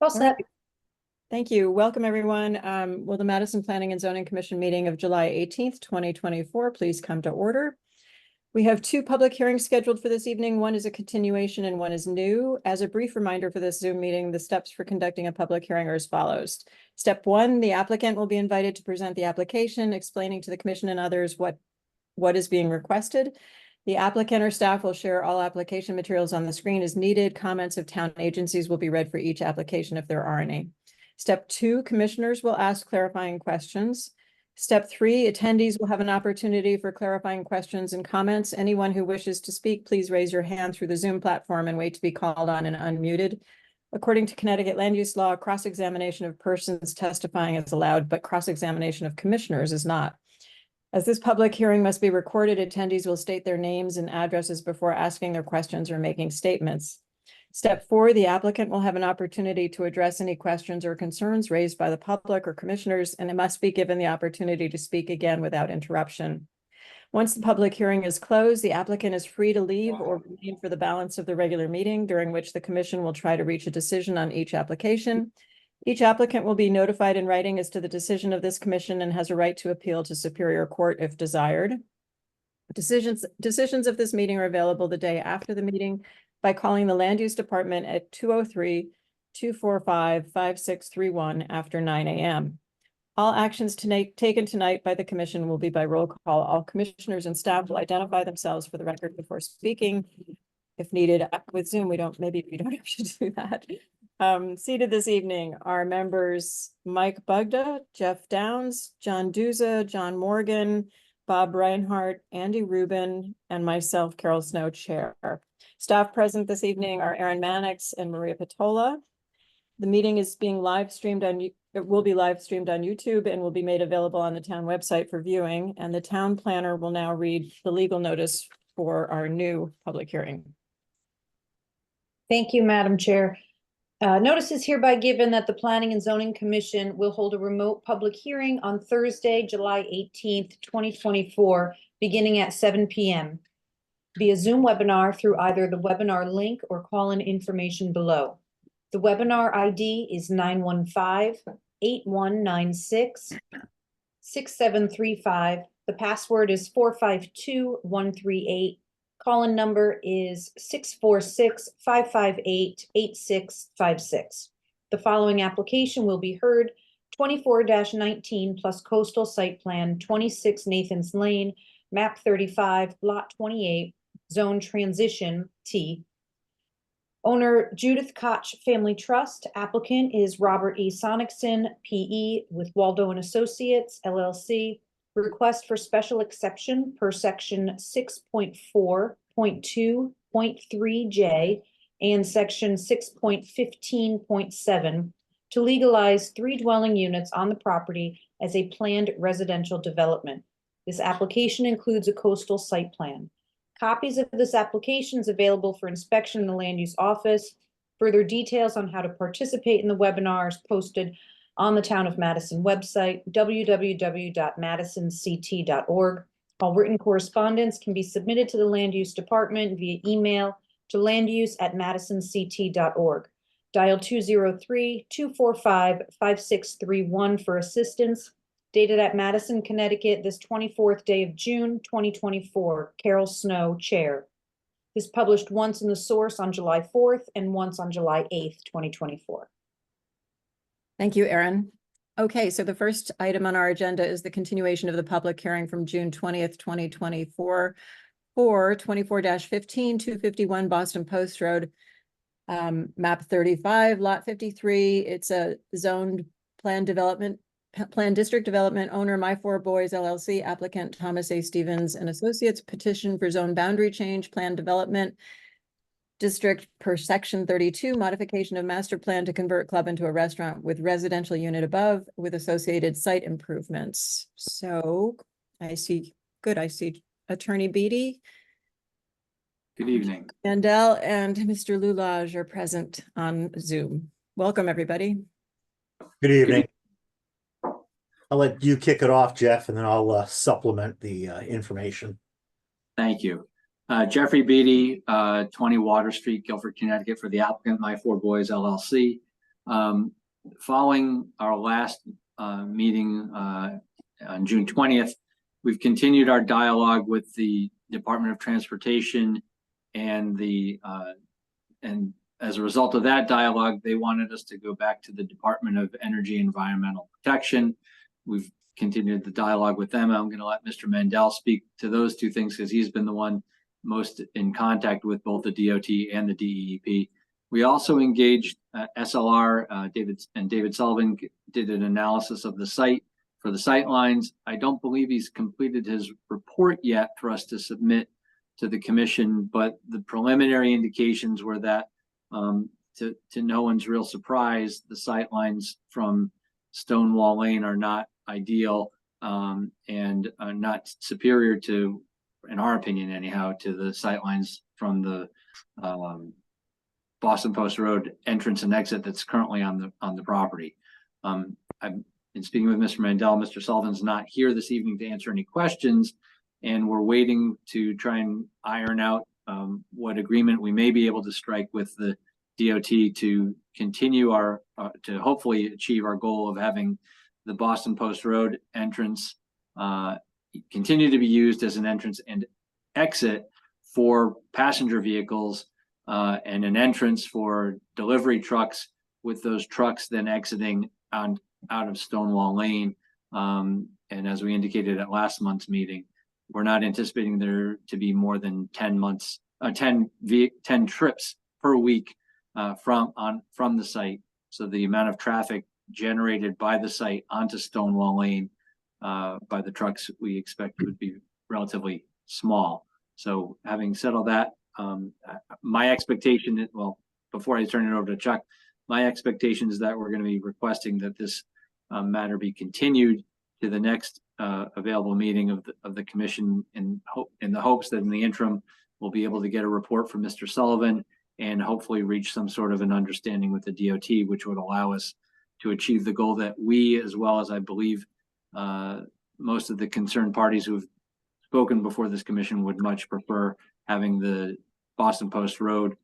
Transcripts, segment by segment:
All set. Thank you. Welcome, everyone. Will the Madison Planning and Zoning Commission meeting of July 18th, 2024, please come to order. We have two public hearings scheduled for this evening. One is a continuation and one is new. As a brief reminder for this Zoom meeting, the steps for conducting a public hearing are as follows. Step one, the applicant will be invited to present the application, explaining to the commission and others what is being requested. The applicant or staff will share all application materials on the screen as needed. Comments of town agencies will be read for each application if there are any. Step two, commissioners will ask clarifying questions. Step three, attendees will have an opportunity for clarifying questions and comments. Anyone who wishes to speak, please raise your hand through the Zoom platform and wait to be called on and unmuted. According to Connecticut land use law, cross-examination of persons testifying is allowed, but cross-examination of commissioners is not. As this public hearing must be recorded, attendees will state their names and addresses before asking their questions or making statements. Step four, the applicant will have an opportunity to address any questions or concerns raised by the public or commissioners, and it must be given the opportunity to speak again without interruption. Once the public hearing is closed, the applicant is free to leave or remain for the balance of the regular meeting, during which the commission will try to reach a decision on each application. Each applicant will be notified in writing as to the decision of this commission and has a right to appeal to Superior Court if desired. Decisions of this meeting are available the day after the meeting by calling the Land Use Department at 203-245-5631 after 9 a.m. All actions taken tonight by the commission will be by roll call. All commissioners and staff will identify themselves for the record before speaking. If needed, with Zoom, maybe we don't have to do that. Seated this evening are members Mike Bugda, Jeff Downs, John Duza, John Morgan, Bob Reinhardt, Andy Rubin, and myself, Carol Snow, Chair. Staff present this evening are Aaron Mannix and Maria Patola. The meeting is being live streamed it will be live streamed on YouTube and will be made available on the town website for viewing. And the town planner will now read the legal notice for our new public hearing. Thank you, Madam Chair. Notice is hereby given that the Planning and Zoning Commission will hold a remote public hearing on Thursday, July 18th, 2024, beginning at 7 p.m. via Zoom webinar through either the webinar link or call-in information below. The webinar ID is 915-8196-6735. The password is 452138. Call-in number is 646-558-8656. The following application will be heard: 24-19 plus coastal site plan, 26 Nathans Lane, map 35, lot 28, zone transition T. Owner Judith Koch Family Trust. Applicant is Robert E. Sonnichsen, P.E. with Waldo Associates, LLC. Request for special exception per section 6.4.2.3J and section 6.15.7 to legalize 3 dwelling units on the property as a planned residential development. This application includes a coastal site plan. Copies of this application is available for inspection in the Land Use Office. Further details on how to participate in the webinar is posted on the Town of Madison website, www.MadisonTV.org. All written correspondence can be submitted to the Land Use Department via email to landuse@MadisonTV.org. Dial 203-245-5631 for assistance. Dated at Madison, Connecticut, this 24th day of June, 2024. Carol Snow, Chair. This published once in the source on July 4th and once on July 8th, 2024. Thank you, Erin. Okay, so the first item on our agenda is the continuation of the public hearing from June 20th, 2024 for 24-15, 251 Boston Post Road, map 35, lot 53. It's a zoned plan district development. Owner My Four Boys LLC. Applicant Thomas A. Stevens and Associates. Petition for zone boundary change, plan development district per section 32, modification of master plan to convert club into a restaurant with residential unit above with associated site improvements. So I see Attorney Beatty. Good evening. Mandel and Mr. Lulage are present on Zoom. Welcome, everybody. Good evening. I'll let you kick it off, Jeff, and then I'll supplement the information. Thank you. Jeffrey Beatty, 20 Water Street, Guilford, Connecticut, for the applicant, My Four Boys LLC. Following our last meeting on June 20th, we've continued our dialogue with the Department of Transportation, and and as a result of that dialogue, they wanted us to go back to the Department of Energy and Environmental Protection. We've continued the dialogue with them. I'm going to let Mr. Mandel speak to those two things because he's been the one most in contact with both the DOT and the DEEP. We also engaged SLR. David Sullivan did an analysis of the site for the sight lines. I don't believe he's completed his report yet for us to submit to the commission, but the preliminary indications were that to no one's real surprise, the sight lines from Stonewall Lane are not ideal and are not superior to, in our opinion anyhow, to the sight lines from the Boston Post Road entrance and exit that's currently on the property. I've been speaking with Mr. Mandel. Mr. Sullivan's not here this evening to answer any questions, and we're waiting to try and iron out what agreement we may be able to strike with the DOT to continue to hopefully achieve our goal of having the Boston Post Road entrance continue to be used as an entrance and exit for passenger vehicles and an entrance for delivery trucks, with those trucks then exiting out of Stonewall Lane. And as we indicated at last month's meeting, we're not anticipating there to be more than 10 trips per week from the site. So the amount of traffic generated by the site onto Stonewall Lane by the trucks we expect would be relatively small. So having said all that, my expectation, well, before I turn it over to Chuck, my expectation is that we're going to be requesting that this matter be continued to the next available meeting of the commission, in the hopes that in the interim we'll be able to get a report from Mr. Sullivan and hopefully reach some sort of an understanding with the DOT, which would allow us to achieve the goal that we, as well as I believe most of the concerned parties who have spoken before this commission, would much prefer having the Boston Post Road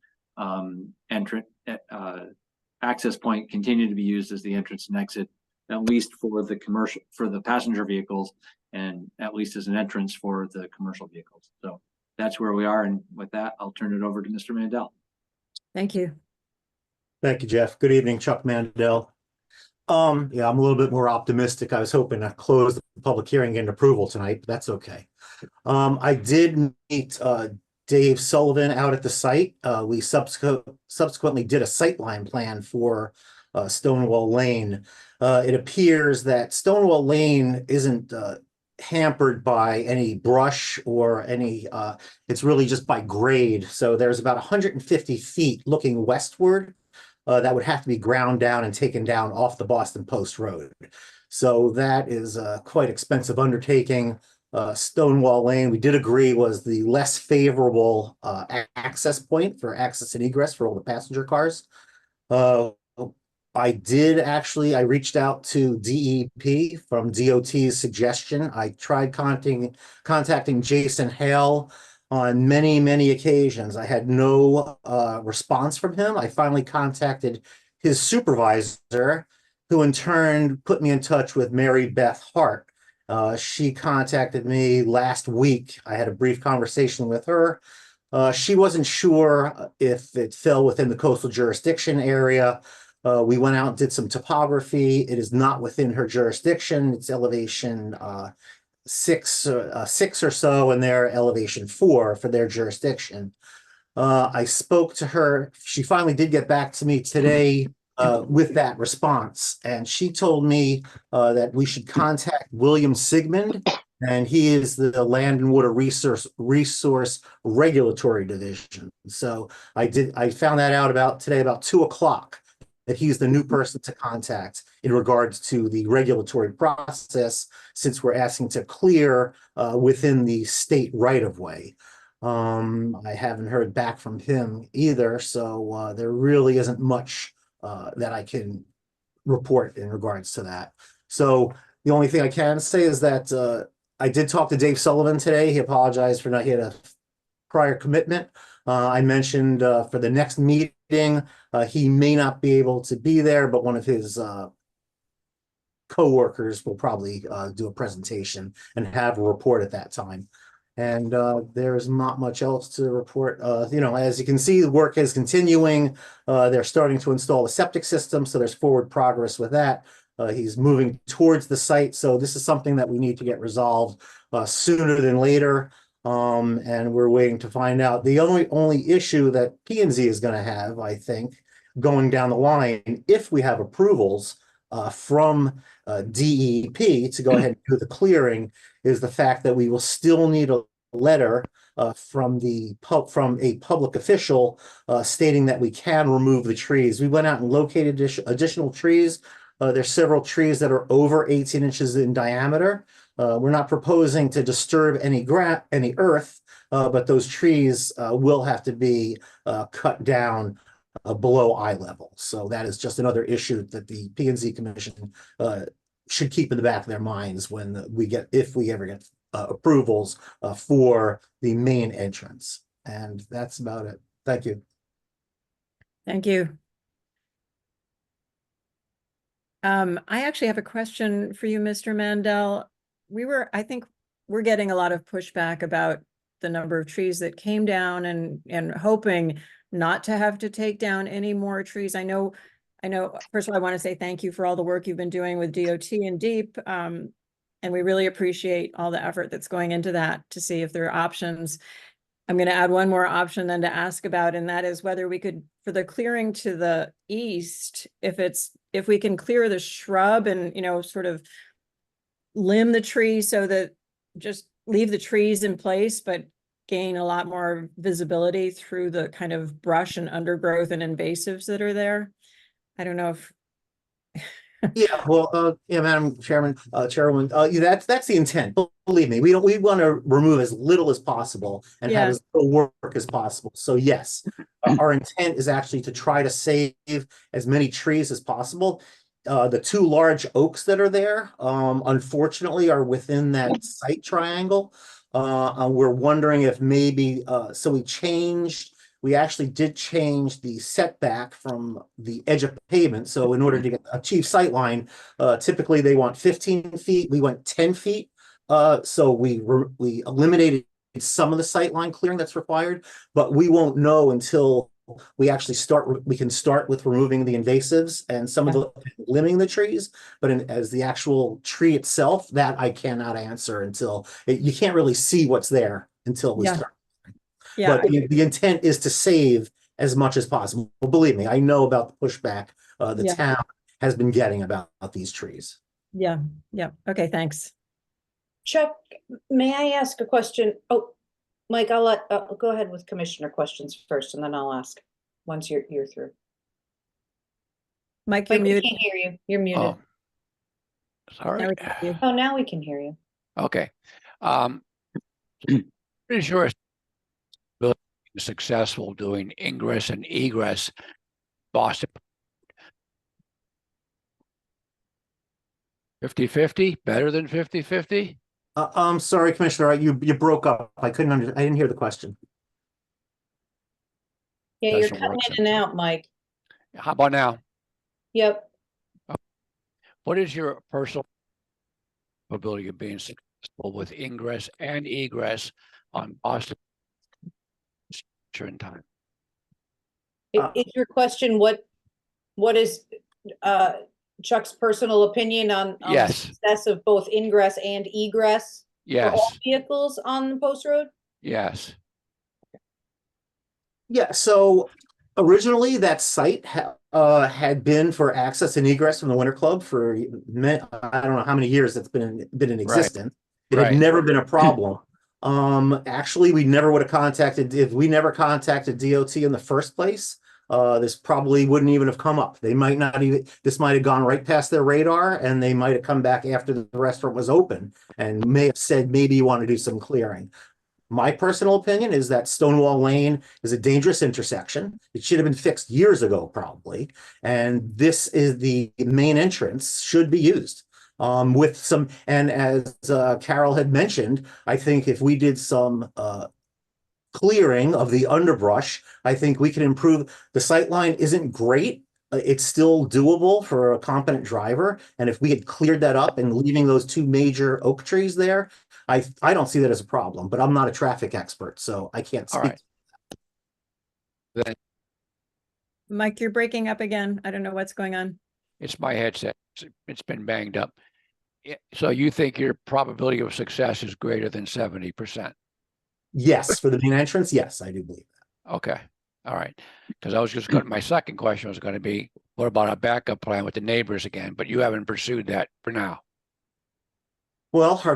access point continue to be used as the entrance and exit, at least for the passenger vehicles, and at least as an entrance for the commercial vehicles. So that's where we are. And with that, I'll turn it over to Mr. Mandel. Thank you. Thank you, Jeff. Good evening, Chuck Mandel. Yeah, I'm a little bit more optimistic. I was hoping to close the public hearing and approval tonight, but that's okay. I did meet Dave Sullivan out at the site. We subsequently did a sightline plan for Stonewall Lane. It appears that Stonewall Lane isn't hampered by any brush or any, it's really just by grade. So there's about 150 feet looking westward that would have to be ground down and taken down off the Boston Post Road. So that is a quite expensive undertaking. Stonewall Lane, we did agree, was the less favorable access point for access and egress for all the passenger cars. I reached out to DEP from DOT's suggestion. I tried contacting Jason Hale on many occasions. I had no response from him. I finally contacted his supervisor, who in turn put me in touch with Mary Beth Hart. She contacted me last week. I had a brief conversation with her. She wasn't sure if it fell within the coastal jurisdiction area. We went out and did some topography. It is not within her jurisdiction. It's elevation 6 or so, and they're elevation 4 for their jurisdiction. I spoke to her. She finally did get back to me today with that response, and she told me that we should contact William Sigmund, and he is the Land and Water Resource Regulatory Division. So I found that out today about 2 o'clock, that he's the new person to contact in regards to the regulatory process, since we're asking to clear within the state right-of-way. I haven't heard back from him either, so there really isn't much that I can report in regards to that. So the only thing I can say is that I did talk to Dave Sullivan today. He apologized for he had a prior commitment. I mentioned for the next meeting, he may not be able to be there, but one of his co-workers will probably do a presentation and have a report at that time. And there's not much else to report. As you can see, the work is continuing. They're starting to install a septic system, so there's forward progress with that. He's moving towards the site, so this is something that we need to get resolved sooner than later. And we're waiting to find out. The only issue that P&Z is going to have, I think, going down the line, if we have approvals from DEP to go ahead and do the clearing, is the fact that we will still need a letter from a public official stating that we can remove the trees. We went out and located additional trees. There's several trees that are over 18 inches in diameter. We're not proposing to disturb any earth, but those trees will have to be cut down below eye level. So that is just another issue that the P&Z Commission should keep in the back of their minds if we ever get approvals for the main entrance. And that's about it. Thank you. Thank you. I actually have a question for you, Mr. Mandel. I think we're getting a lot of pushback about the number of trees that came down and hoping not to have to take down any more trees. I know, first of all, I want to say thank you for all the work you've been doing with DOT and DEEP. And we really appreciate all the effort that's going into that to see if there are options. I'm going to add one more option then to ask about, and that is whether we could, for the clearing to the east, if we can clear the shrub and, sort of limb the tree so that just leave the trees in place, but gain a lot more visibility through the kind of brush and undergrowth and invasives that are there. I don't know if. Yeah, well, Madam Chairman, Chairwoman, that's the intent. Believe me, we want to remove as little as possible and have as little work as possible. So yes, our intent is actually to try to save as many trees as possible. The two large oaks that are there, unfortunately, are within that site triangle. We're wondering if maybe, we actually did change the setback from the edge of pavement. So in order to achieve sight line, typically they want 15 feet. We went 10 feet. So we eliminated some of the sight line clearing that's required, but we won't know until we actually we can start with removing the invasives and some of the limiting the trees, but as the actual tree itself, that I cannot answer until you can't really see what's there until we start. Yeah. But the intent is to save as much as possible. Well, believe me, I know about the pushback the town has been getting about these trees. Yeah. Okay, thanks. Chuck, may I ask a question? Oh, Mike, I'll go ahead with commissioner questions first, and then I'll ask once you're through. Mike, you're muted. We can't hear you. You're muted. Oh, sorry. Oh, now we can hear you. Okay. Pretty sure it's successful doing ingress and egress Boston 50-50, better than 50-50. I'm sorry, Commissioner, you broke up. I didn't hear the question. Yeah, you're cutting in and out, Mike. How about now? Yep. What is your personal probability of being successful with ingress and egress on Boston in time? Is your question what is Chuck's personal opinion on the success of both ingress and egress for all vehicles on the post road? Yes. Yeah, so originally that site had been for access and egress from the Winter Club for I don't know how many years it's been in existence. It had never been a problem. Actually, we never would have contacted, if we never contacted DOT in the first place, this probably wouldn't even have come up. They might not even, this might have gone right past their radar, and they might have come back after the restaurant was open and may have said, maybe you want to do some clearing. My personal opinion is that Stonewall Lane is a dangerous intersection. It should have been fixed years ago, probably. And this is the main entrance, should be used. With some, and as Carol had mentioned, I think if we did some clearing of the underbrush, I think we can improve. The sight line isn't great. It's still doable for a competent driver. And if we had cleared that up and leaving those two major oak trees there, I don't see that as a problem, but I'm not a traffic expert, so I can't All speak. right. Then Mike, you're breaking up again. I don't know what's going on. it's my headset. It's been banged up. So you think your probability of success is greater than 70%? Yes, for the main entrance, yes, I do believe that. Okay. All right. Because I was just going, my second question was going to be, what about a backup plan with the neighbors again? But you haven't pursued that for now. Well, our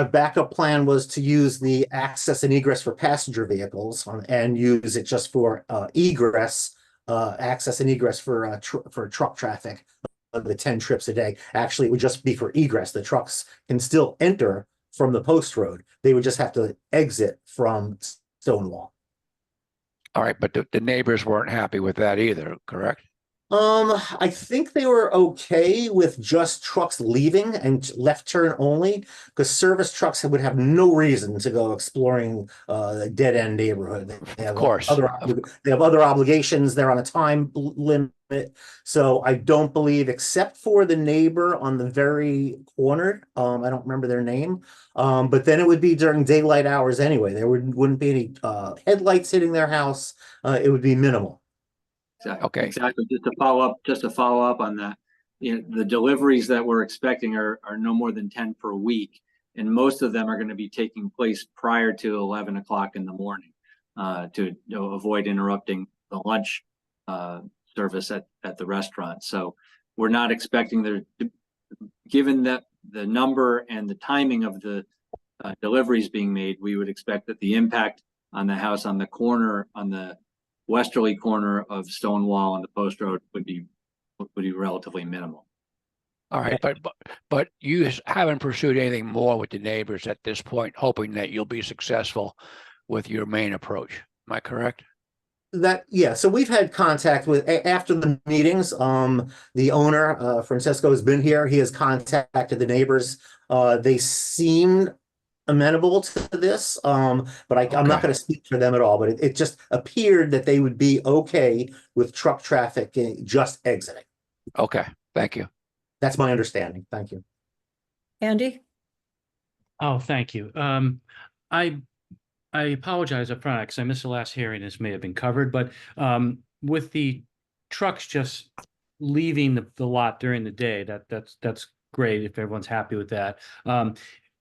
backup plan was to use the access and egress for passenger vehicles and use it just for egress, access and egress for truck traffic. The 10 trips a day. Actually, it would just be for egress. The trucks can still enter from the post road. They would just have to exit from Stonewall. All right. But the neighbors weren't happy with that either, correct? I think they were okay with just trucks leaving and left turn only, because service trucks would have no reason to go exploring the dead end neighborhood. They have Of course. they have other obligations. They're on a time limit. So I don't believe, except for the neighbor on the very corner, I don't remember their name. But then it would be during daylight hours anyway. There wouldn't be any headlights hitting their house. It would be minimal. Okay. Exactly. Just to follow up on that, the deliveries that we're expecting are no more than 10 per week. And most of them are going to be taking place prior to 11 o'clock in the morning, to avoid interrupting the lunch service at the restaurant. So we're not expecting given that the number and the timing of the deliveries being made, we would expect that the impact on the house on the corner, on the westerly corner of Stonewall and the post road would be relatively minimal. All right. But you haven't pursued anything more with the neighbors at this point, hoping that you'll be successful with your main approach. Am I correct? Yeah, so we've had contact with, after the meetings, the owner, Francesco, has been here. He has contacted the neighbors. They seem amenable to this, but I'm not going to speak for them at all, but it just appeared that they would be okay with truck traffic just exiting. Okay, thank you. That's my understanding. Thank you. Andy? Oh, thank you. I apologize up front because I missed the last hearing. This may have been covered, but with the trucks just leaving the lot during the day, that's great if everyone's happy with that.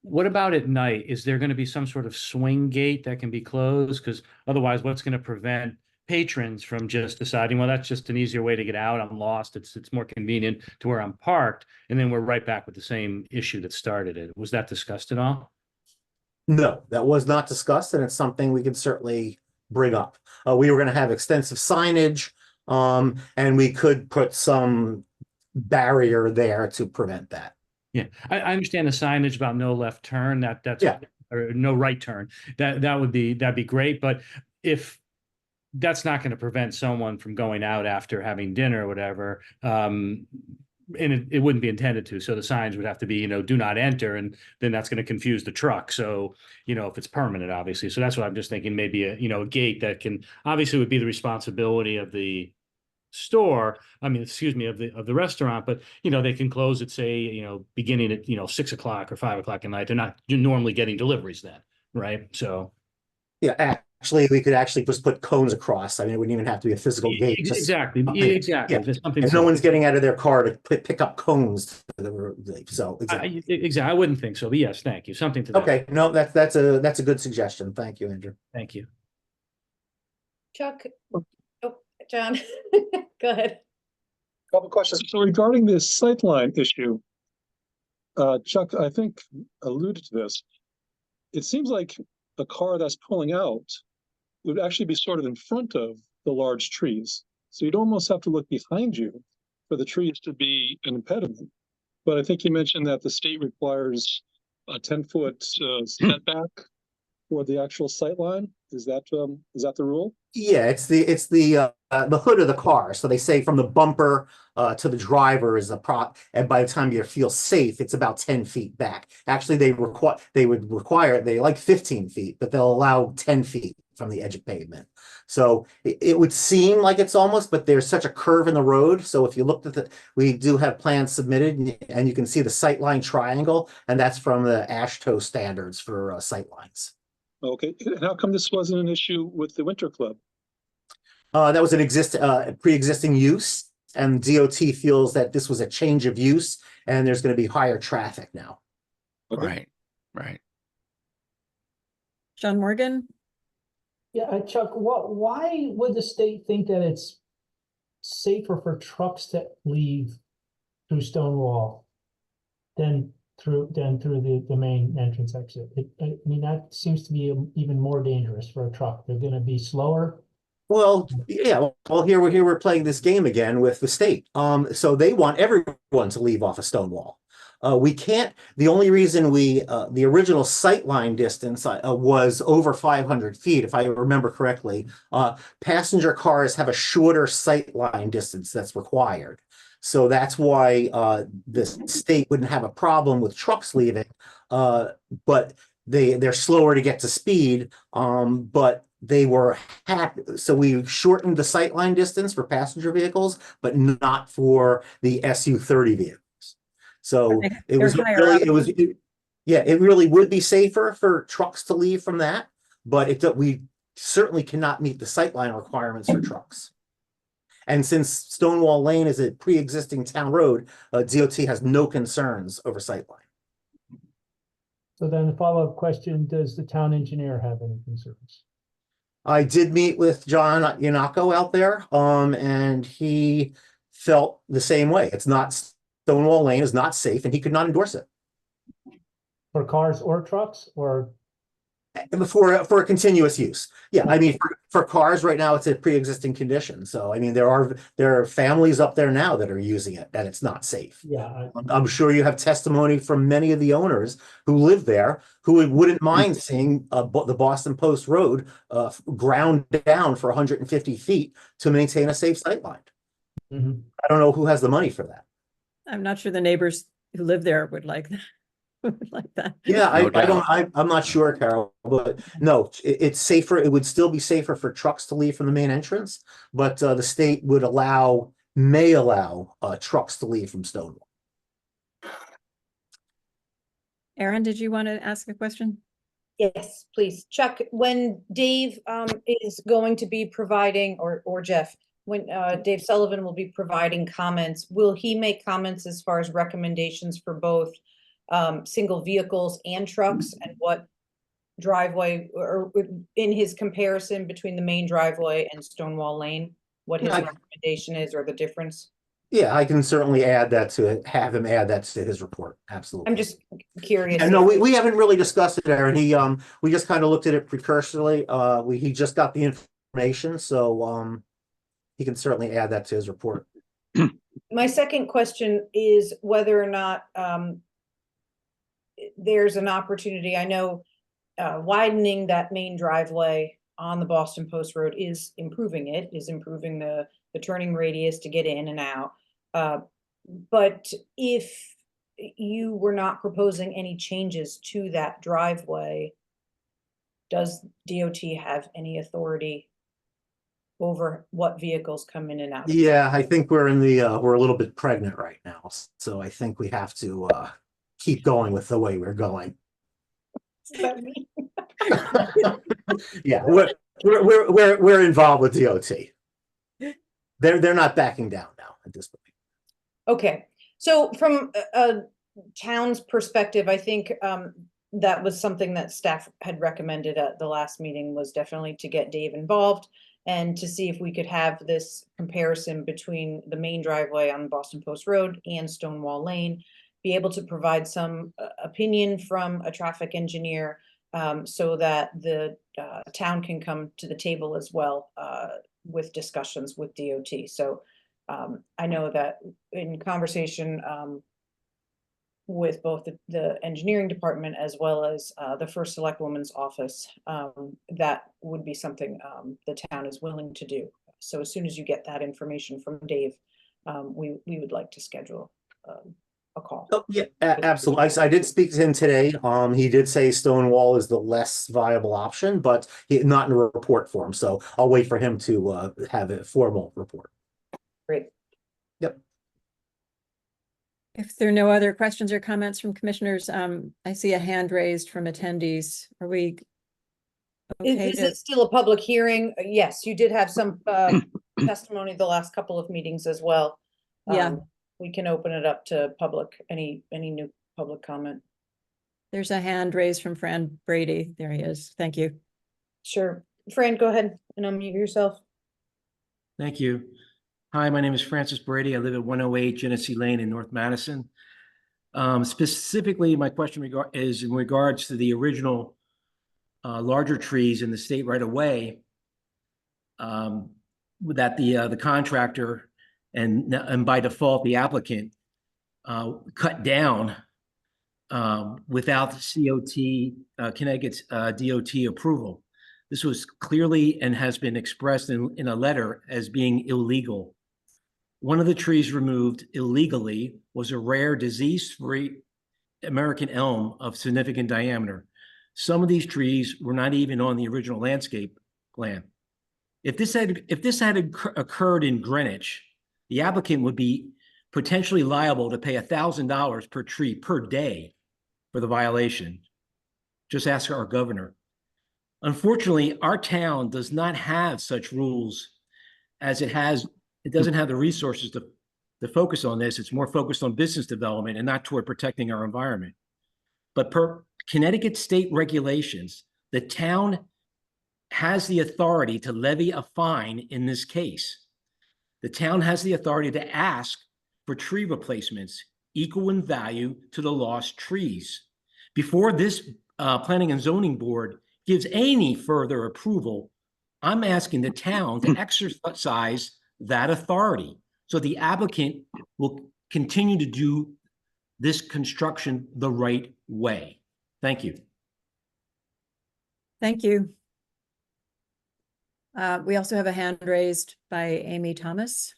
What about at night? Is there going to be some sort of swing gate that can be closed? Because otherwise, what's going to prevent patrons from just deciding, well, that's just an easier way to get out. I'm lost. It's more convenient to where I'm parked. And then we're right back with the same issue that started it. Was that discussed at all? No, that was not discussed, and it's something we could certainly bring up. We were going to have extensive signage, and we could put some barrier there to prevent that. Yeah, I understand the signage about no left turn. That's Yeah. Or no right turn. That'd be great. But if that's not going to prevent someone from going out after having dinner or whatever, and it wouldn't be intended to. So the signs would have to be, do not enter, and then that's going to confuse the truck. So, if it's permanent, obviously. So that's what I'm just thinking. Maybe a gate that can obviously would be the responsibility of the store, of the restaurant, but they can close at, say, beginning at 6 o'clock or 5 o'clock at night. You're normally getting deliveries then, right? So yeah, actually we could actually just put cones across. I mean, it wouldn't even have to be a physical gate. Exactly. Yeah. Something and no one's getting out of their car to pick up cones. So exactly. I wouldn't think so, but yes, thank you. Something to that. Okay, no, that's a good suggestion. Thank you, Andrew. Thank you. Chuck, John, go ahead. Couple questions. So regarding this sightline issue, Chuck, I think alluded to this. It seems like the car that's pulling out would actually be sort of in front of the large trees. So you'd almost have to look behind you for the trees to be an impediment. But I think you mentioned that the state requires a 10-foot setback for the actual sightline. Is that the rule? Yeah, it's the hood of the car. So they say from the bumper to the driver is a prop, and by the time you feel safe, it's about 10 feet back. Actually, they like 15 feet, but they'll allow 10 feet. from the edge of pavement. So it would seem like it's almost, but there's such a curve in the road. So if you looked at we do have plans submitted, and you can see the sightline triangle, and that's from the AASHTO standards for sightlines. Okay, and how come this wasn't an issue with the Winter Club? That was an pre-existing use, and DOT feels that this was a change of use, and there's going to be higher traffic now. Okay. Right, right. John Morgan? Yeah, Chuck, why would the state think that it's safer for trucks to leave through Stonewall than through the main entrance exit? I mean, that seems to be even more dangerous for a truck. They're going to be slower. Well, yeah. Well, here we're playing this game again with the state. So they want everyone to leave off of Stonewall. We can't. The only reason the original sightline distance was over 500 feet, if I remember correctly. Passenger cars have a shorter sightline distance that's required. So that's why the state wouldn't have a problem with trucks leaving, but they're slower to get to speed. But they were happy, so we shortened the sightline distance for passenger vehicles, but not for the SU-30 vehicles. So it was really, it really would be safer for trucks to leave from that, but we certainly cannot meet the sightline requirements for trucks. And since Stonewall Lane is a pre-existing town road, DOT has no concerns over sightline. So then the follow-up question, does the town engineer have any concerns? I did meet with John Yanako out there, and he felt the same way. Stonewall Lane is not safe, and he could not endorse it. For cars or trucks, or? For a continuous use. Yeah, I mean, for cars right now, it's a pre-existing condition. So, I mean, there are families up there now that are using it, and it's not safe. Yeah. I'm sure you have testimony from many of the owners who live there who wouldn't mind seeing the Boston Post Road ground down for 150 feet to maintain a safe sightline. Mhm. I don't know who has the money for that. I'm not sure the neighbors who live there would like that. Like that. Yeah, No doubt. I'm not sure, Carol, but no, it's safer. It would still be safer for trucks to leave from the main entrance, but the state may allow trucks to leave from Stonewall. Aaron, did you want to ask a question? Yes, please. Chuck, when Dave is going to be providing, or Jeff, when Dave Sullivan will be providing comments, will he make comments as far as recommendations for both single vehicles and trucks, and what driveway, or in his comparison between the main driveway and Stonewall Lane, what his recommendation is, or the difference? Yeah, I can certainly have him add that to his report. Absolutely. I'm just curious. And no, we haven't really discussed it, Aaron. We just kind of looked at it precursorily. He just got the information, so he can certainly add that to his report. My second question is whether or not there's an opportunity. I know widening that main driveway on the Boston Post Road is improving the turning radius to get in and out. But if you were not proposing any changes to that driveway, does DOT have any authority over what vehicles come in and out? Yeah, I think we're a little bit pregnant right now, so I think we have to keep going with the way we're going. Yeah, we're involved with DOT. They're not backing down now at this point. Okay, so from a town's perspective, I think that was something that staff had recommended at the last meeting, was definitely to get Dave involved and to see if we could have this comparison between the main driveway on Boston Post Road and Stonewall Lane, be able to provide some opinion from a traffic engineer so that the town can come to the table as well with discussions with DOT. So I know that in conversation with both the engineering department as well as the first select woman's office, that would be something the town is willing to do. So as soon as you get that information from Dave, we would like to schedule a call. Oh, yeah, absolutely. I did speak to him today. He did say stone wall is the less viable option, but not in a report form. So I'll wait for him to have a formal report. Great. Yep. If there are no other questions or comments from commissioners, I see a hand raised from attendees. Are we okay Is to, it still a public hearing? Yes, you did have some testimony the last couple of meetings as well. Yeah. We can open it up to public, any new public comment. there's a hand raised from Fran Brady. There he is. Thank you. Sure. Fran, go ahead and unmute yourself. Thank you. Hi, my name is Francis Brady. I live at 108 Genesee Lane in North Madison. Specifically, my question is in regards to the original larger trees in the state right away that the contractor and by default the applicant cut down without the Connecticut's DOT approval. This was clearly and has been expressed in a letter as being illegal. One of the trees removed illegally was a rare disease-free American elm of significant diameter. Some of these trees were not even on the original landscape plan. If this had occurred in Greenwich, the applicant would be potentially liable to pay $1,000 per tree per day for the violation. Just ask our governor. Unfortunately, our town does not have such rules as it doesn't have the resources to focus on this. It's more focused on business development and not toward protecting our environment. But per Connecticut state regulations, the town has the authority to levy a fine in this case. The town has the authority to ask for tree replacements equal in value to the lost trees. Before this Planning and Zoning Board gives any further approval, I'm asking the town to exercise that authority so the applicant will continue to do this construction the right way. Thank you. Thank you. We also have a hand raised by Amy Thomas.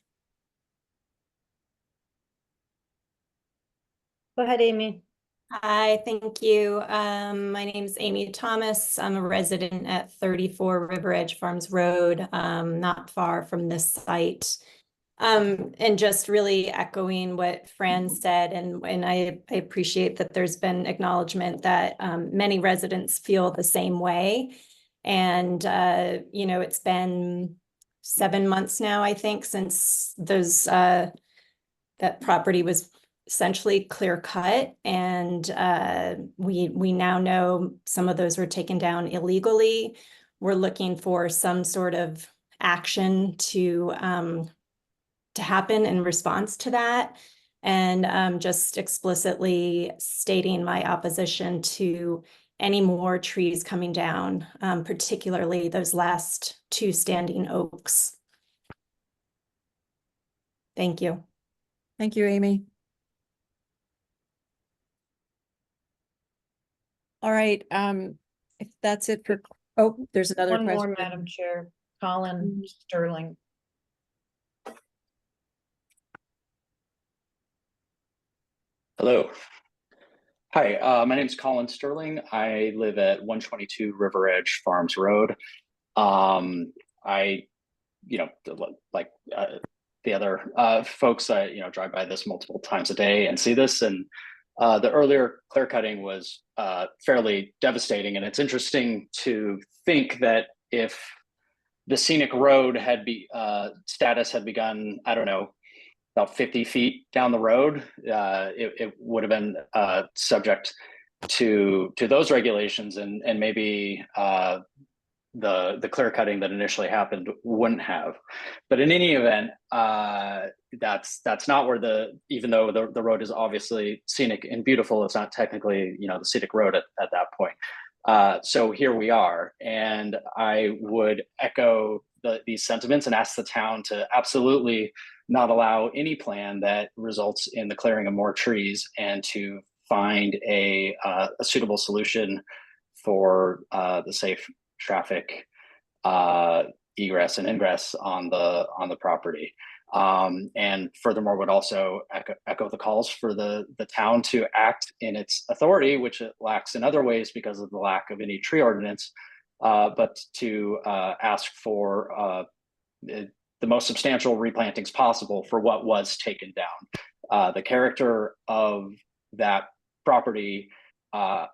Go ahead, Amy. Hi, thank you. My name is Amy Thomas. I'm a resident at 34 River Edge Farms Road, not far from this site. And just really echoing what Fran said, and I appreciate that there's been acknowledgement that many residents feel the same way. And, you know, it's been 7 months now, I think, since those that property was essentially clear cut, and we now know some of those were taken down illegally. We're looking for some sort of action to happen in response to that, and just explicitly stating my opposition to any more trees coming down, particularly those last 2 standing oaks. Thank you. Thank you, Amy. All right, if that's it for, oh, there's another One question. more, Madam Chair. Colin Sterling. Hello. Hi, my name is Colin Sterling. I live at 122 River Edge Farms Road. I, you know, like the other folks, I, you know, drive by this multiple times a day and see this. And the earlier clear cutting was fairly devastating. And it's interesting to think that if the scenic road had status had begun, I don't know, about 50 feet down the road, it would have been subject to those regulations, and maybe the clear cutting that initially happened wouldn't have. But in any event, that's not where even though the road is obviously scenic and beautiful, it's not technically, you know, the scenic road at that point. So here we are, and I would echo these sentiments and ask the town to absolutely not allow any plan that results in the clearing of more trees, and to find a suitable solution for the safe traffic egress and ingress on the property. And furthermore, would also echo the calls for the town to act in its authority, which it lacks in other ways because of the lack of any tree ordinance, but to ask for the most substantial replantings possible for what was taken down. The character of that property, I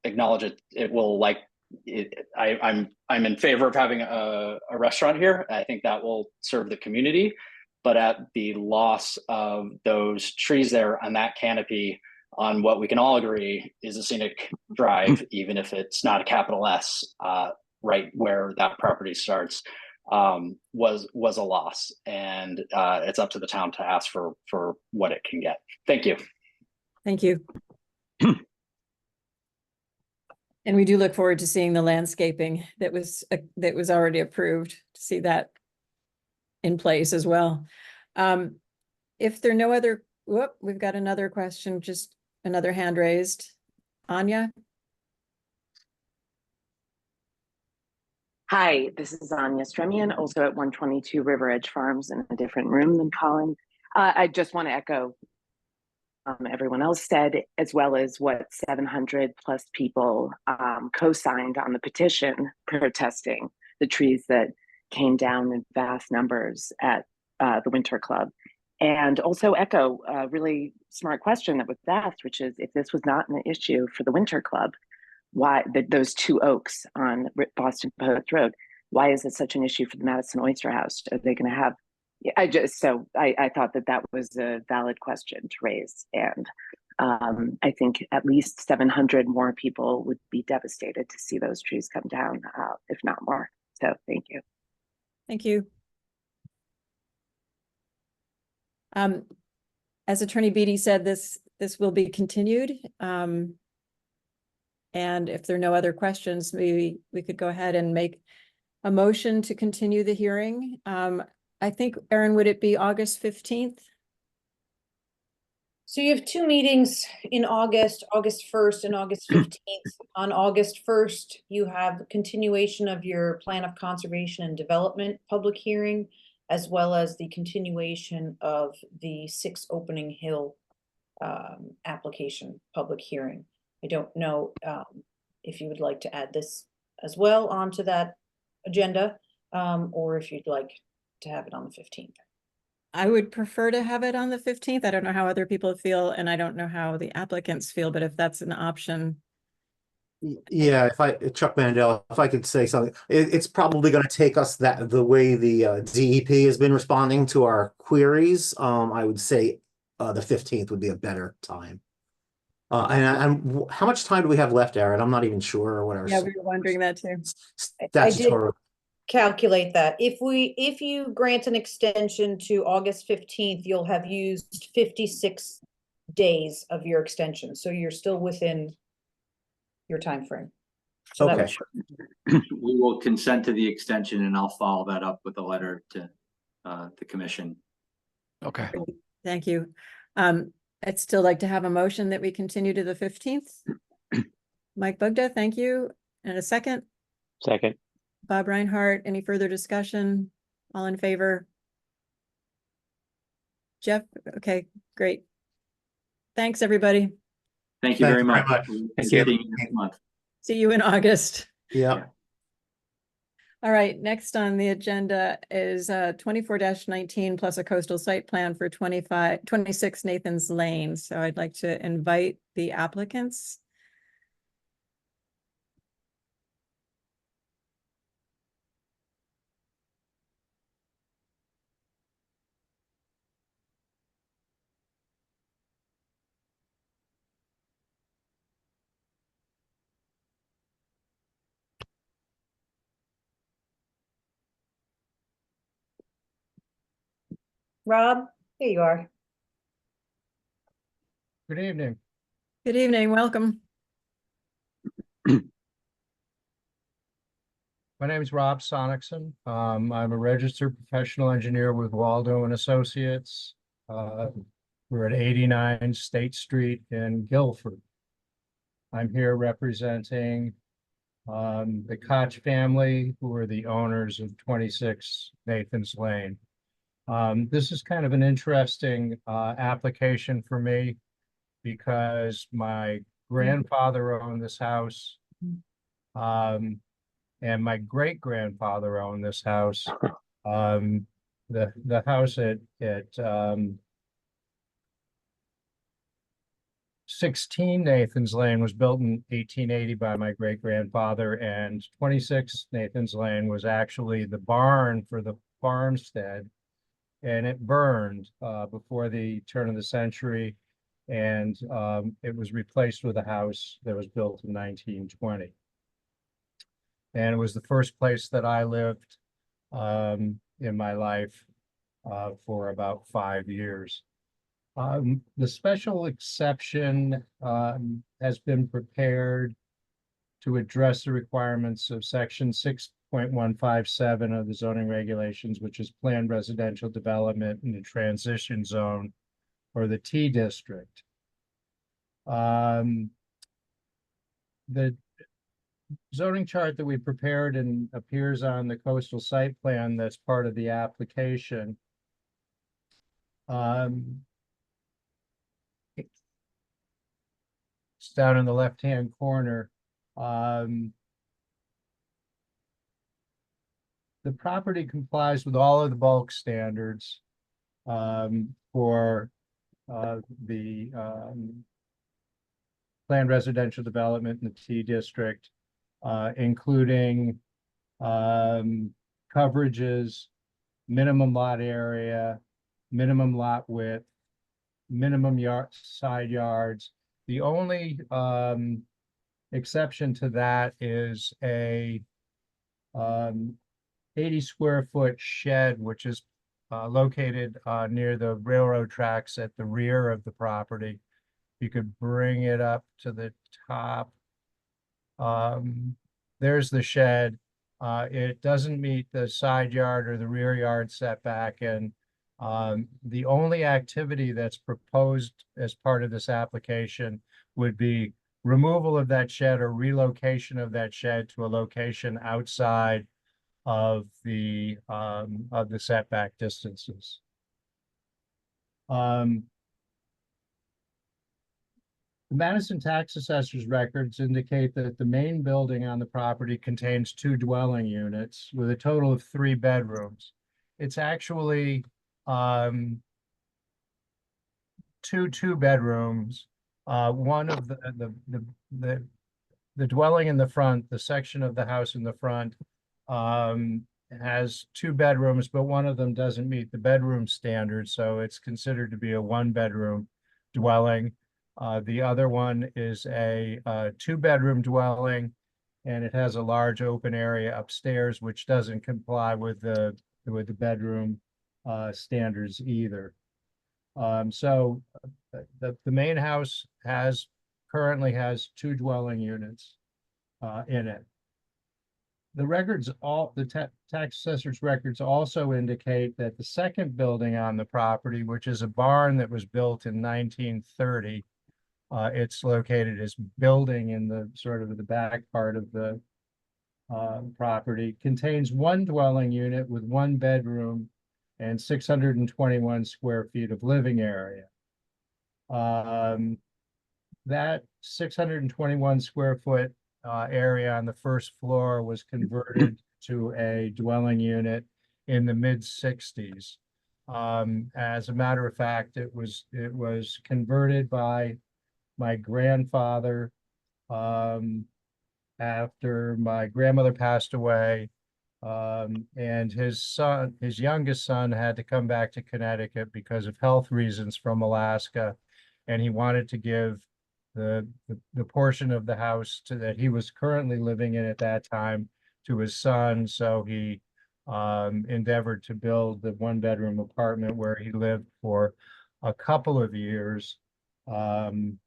acknowledge it. It will like it. I'm in favor of having a restaurant here. I think that will serve the community, but at the loss of those trees there on that canopy, on what we can all agree is a scenic drive, even if it's not a capital S, right where that property starts, was a loss, and it's up to the town to ask for what it can get. Thank you. Thank you. And we do look forward to seeing the landscaping that was already approved, to see that in place as well. If there are no other, we've got another question, just another hand raised. Anya? Hi, this is Anya Stremian, also at 122 River Edge Farms in a different room than Colin. I just want to echo everyone else said, as well as what 700 plus people co-signed on the petition protesting the trees that came down in vast numbers at the Winter Club. And also echo a really smart question that was asked, which is, if this was not an issue for the Winter Club, why those two oaks on Boston Post Road, why is it such an issue for the Madison Oyster House? Are they going to have, I thought that was a valid question to raise. And I think at least 700 more people would be devastated to see those trees come down, if not more. So thank you. Thank you. As Attorney Beatty said, this will be continued. And if there are no other questions, maybe we could go ahead and make a motion to continue the hearing. I think, Erin, would it be August 15th? So you have two meetings in August, August 1st and August 15th. On August 1st, you have the continuation of your Plan of Conservation and Development public hearing, as well as the continuation of the 6 Opening Hill application public hearing. I don't know if you would like to add this as well onto that agenda, or if you'd like to have it on the 15th. I would prefer to have it on the 15th. I don't know how other people feel, and I don't know how the applicants feel, but if that's an option. Yeah, Chuck Mandel, if I could say something, it's probably going to take us the way the DEP has been responding to our queries. I would say the 15th would be a better time. And how much time do we have left, Aaron? I'm not even sure what our Yeah, we were wondering that too. statutory. Calculate that. If you grant an extension to August 15th, you'll have used 56 days of your extension. So you're still within your time frame. So okay. We will consent to the extension, and I'll follow that up with a letter to the commission. Okay. Thank you. I'd still like to have a motion that we continue to the 15th. Mike Bugda, thank you. And a second. Second. Bob Reinhardt, any further discussion? All in favor? Jeff? Okay, great. Thanks, everybody. Thank you very much. Thank you. Next month. See you in August. Yeah. All right, next on the agenda is 24-19 plus a coastal site plan for 26 Nathan's Lane. So I'd like to invite the applicants. Rob, here you are. Good evening. Good evening, welcome. My name is Rob Sonnichsen. I'm a registered professional engineer with Waldo Associates. We're at 89 State Street in Guilford. I'm here representing the Koch family, who are the owners of 26 Nathan's Lane. This is kind of an interesting application for me because my grandfather owned this house. And my great-grandfather owned this house. The house at 16 Nathan's Lane was built in 1880 by my great-grandfather, and 26 Nathan's Lane was actually the barn for the farmstead, and it burned before the turn of the century, and it was replaced with a house that was built in 1920. And it was the first place that I lived in my life for about 5 years. The special exception has been prepared to address the requirements of section 6.157 of the zoning regulations, which is planned residential development in the transition zone or the T district. The zoning chart that we prepared and appears on the coastal site plan that's part of the application. It's down in the left-hand corner. The property complies with all of the bulk standards for the planned residential development in the T district, including coverages, minimum lot area, minimum lot width, minimum side yards. The only exception to that is a 80 square foot shed, which is located near the railroad tracks at the rear of the property. You could bring it up to the top. There's the shed. It doesn't meet the side yard or the rear yard setback, and the only activity that's proposed as part of this application would be removal of that shed or relocation of that shed to a location outside of the setback distances. The Madison tax assessor's records indicate that the main building on the property contains 2 dwelling units with a total of 3 bedrooms. It's actually 2 bedrooms. One of the dwelling in the front, the section of the house in the front, has 2 bedrooms, but one of them doesn't meet the bedroom standard, so it's considered to be a 1-bedroom dwelling. The other one is a 2-bedroom dwelling, and it has a large open area upstairs, which doesn't comply with the bedroom standards either. So the main house currently has 2 dwelling units in it. The tax assessor's records also indicate that the second building on the property, which is a barn that was built in 1930, it's located as building in the sort of the back part of the property, contains 1 dwelling unit with 1 bedroom and 621 square feet of living area. That 621 square foot area on the first floor was converted to a dwelling unit in the mid-60s. As a matter of fact, it was converted by my grandfather after my grandmother passed away, and his youngest son had to come back to Connecticut because of health reasons from Alaska, and he wanted to give the portion of the house that he was currently living in at that time to his son. So he endeavored to build the 1-bedroom apartment where he lived for a couple of years on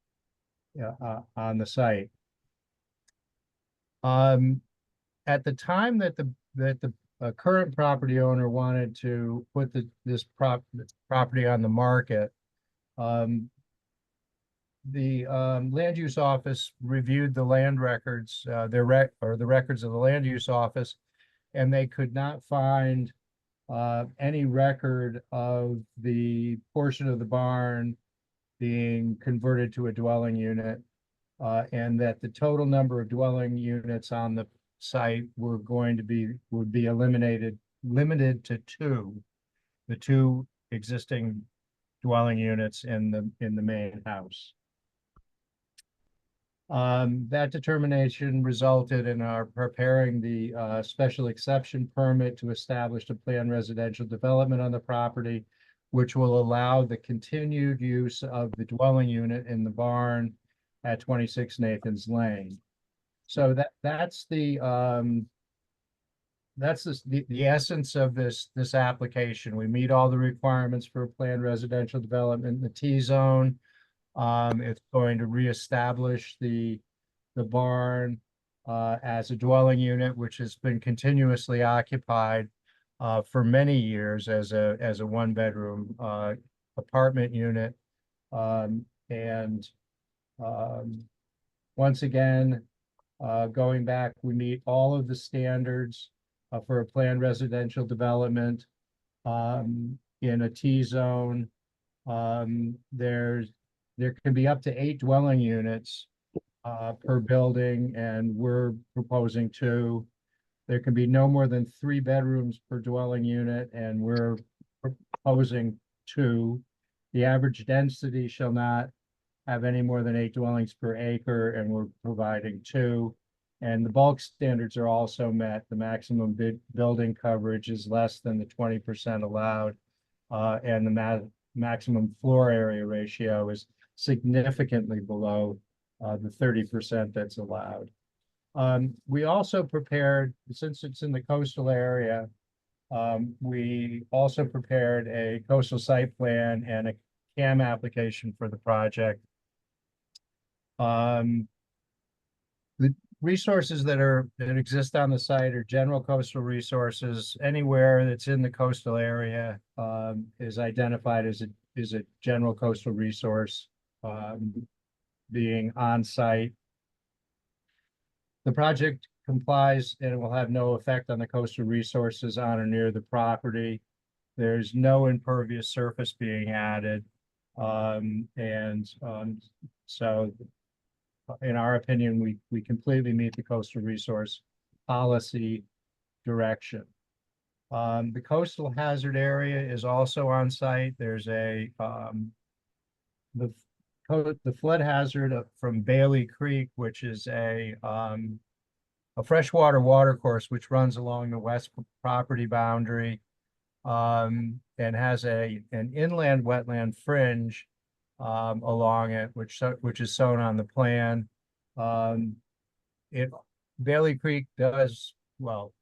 the site. At the time that the current property owner wanted to put this property on the market, the land use office reviewed the land records, the records of the land use office, and they could not find any record of the portion of the barn being converted to a dwelling unit, and that the total number of dwelling units on the site would be limited to two, the two existing dwelling units in the main house. That determination resulted in our preparing the special exception permit to establish a planned residential development on the property, which will allow the continued use of the dwelling unit in the barn at 26 Nathan's Lane. So that's the essence of this application. We meet all the requirements for a planned residential development in the T-zone. It's going to reestablish the barn as a dwelling unit, which has been continuously occupied for many years as a one-bedroom apartment unit. Once again, going back, we meet all of the standards for a planned residential development in a T-zone. There can be up to 8 dwelling units per building, and we're proposing 2. There can be no more than 3 bedrooms per dwelling unit, and we're proposing 2. The average density shall not have any more than 8 dwellings per acre, and we're providing 2. And the bulk standards are also met. The maximum building coverage is less than the 20% allowed, and the maximum floor area ratio is significantly below the 30% that's allowed. We also prepared, since it's in the coastal area, we also prepared a coastal site plan and a CAM application for the project. The resources that exist on the site are general coastal resources. Anywhere that's in the coastal area is identified as a general coastal resource, being on site. The project complies and it will have no effect on the coastal resources on or near the property. There's no impervious surface being added. So in our opinion, we completely meet the coastal resource policy direction. The coastal hazard area is also on site. There's the flood hazard from Bailey Creek, which is a freshwater watercourse which runs along the west property boundary, and has an inland wetland fringe along it, which is shown on the plan. Bailey Creek does, well,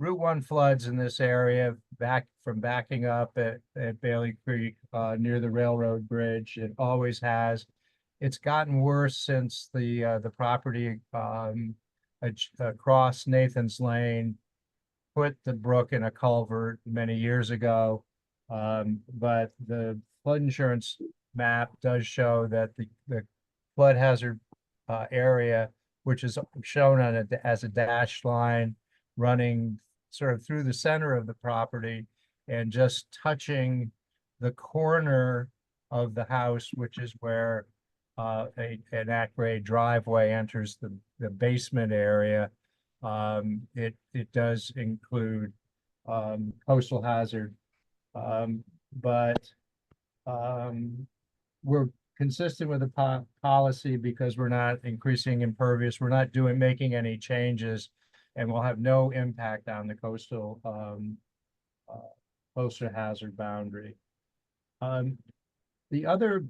Route 1 floods in this area backing up at Bailey Creek near the railroad bridge. It always has. It's gotten worse since the property across Nathan's Lane put the brook in a culvert many years ago. But the flood insurance map does show that the flood hazard area, which is shown on it as a dashed line running sort of through the center of the property and just touching the corner of the house, which is where an at-grade driveway enters the basement area. It does include coastal hazard, but we're consistent with the policy because we're not increasing impervious. We're not making any changes, and will have no impact on the coastal hazard boundary. The other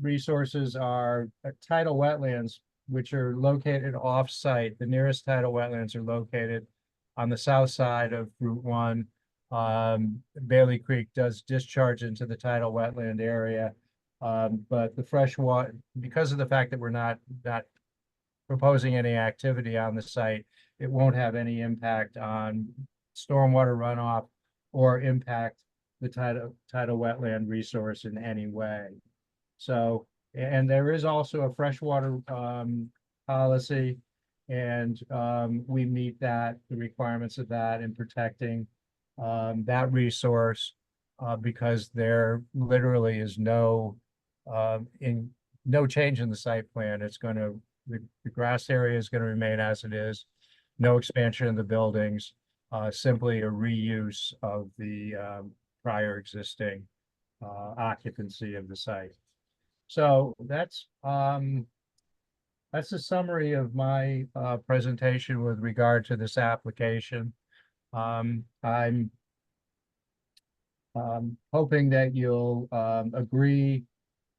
resources are tidal wetlands, which are located off-site. The nearest tidal wetlands are located on the south side of Route 1. Bailey Creek does discharge into the tidal wetland area, but the freshwater, because of the fact that we're not proposing any activity on the site, it won't have any impact on stormwater runoff or impact the tidal wetland resource in any way. So, and there is also a freshwater policy And we meet the requirements of that in protecting that resource because there literally is no change in the site plan. It's going to, the grass area is going to remain as it is, no expansion of the buildings, simply a reuse of the prior existing occupancy of the site. So that's a summary of my presentation with regard to this application. I'm hoping that you'll agree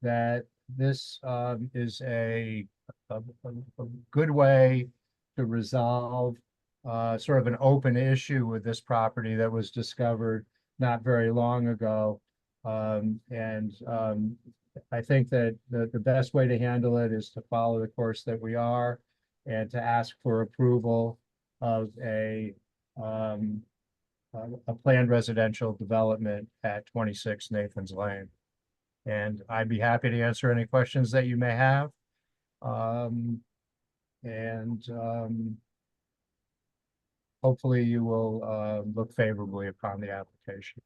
that this is a good way to resolve sort of an open issue with this property that was discovered not very long ago. I think that the best way to handle it is to follow the course that we are and to ask for approval of a planned residential development at 26 Nathan's Lane. And I'd be happy to answer any questions that you may have. Hopefully you will look favorably upon the application.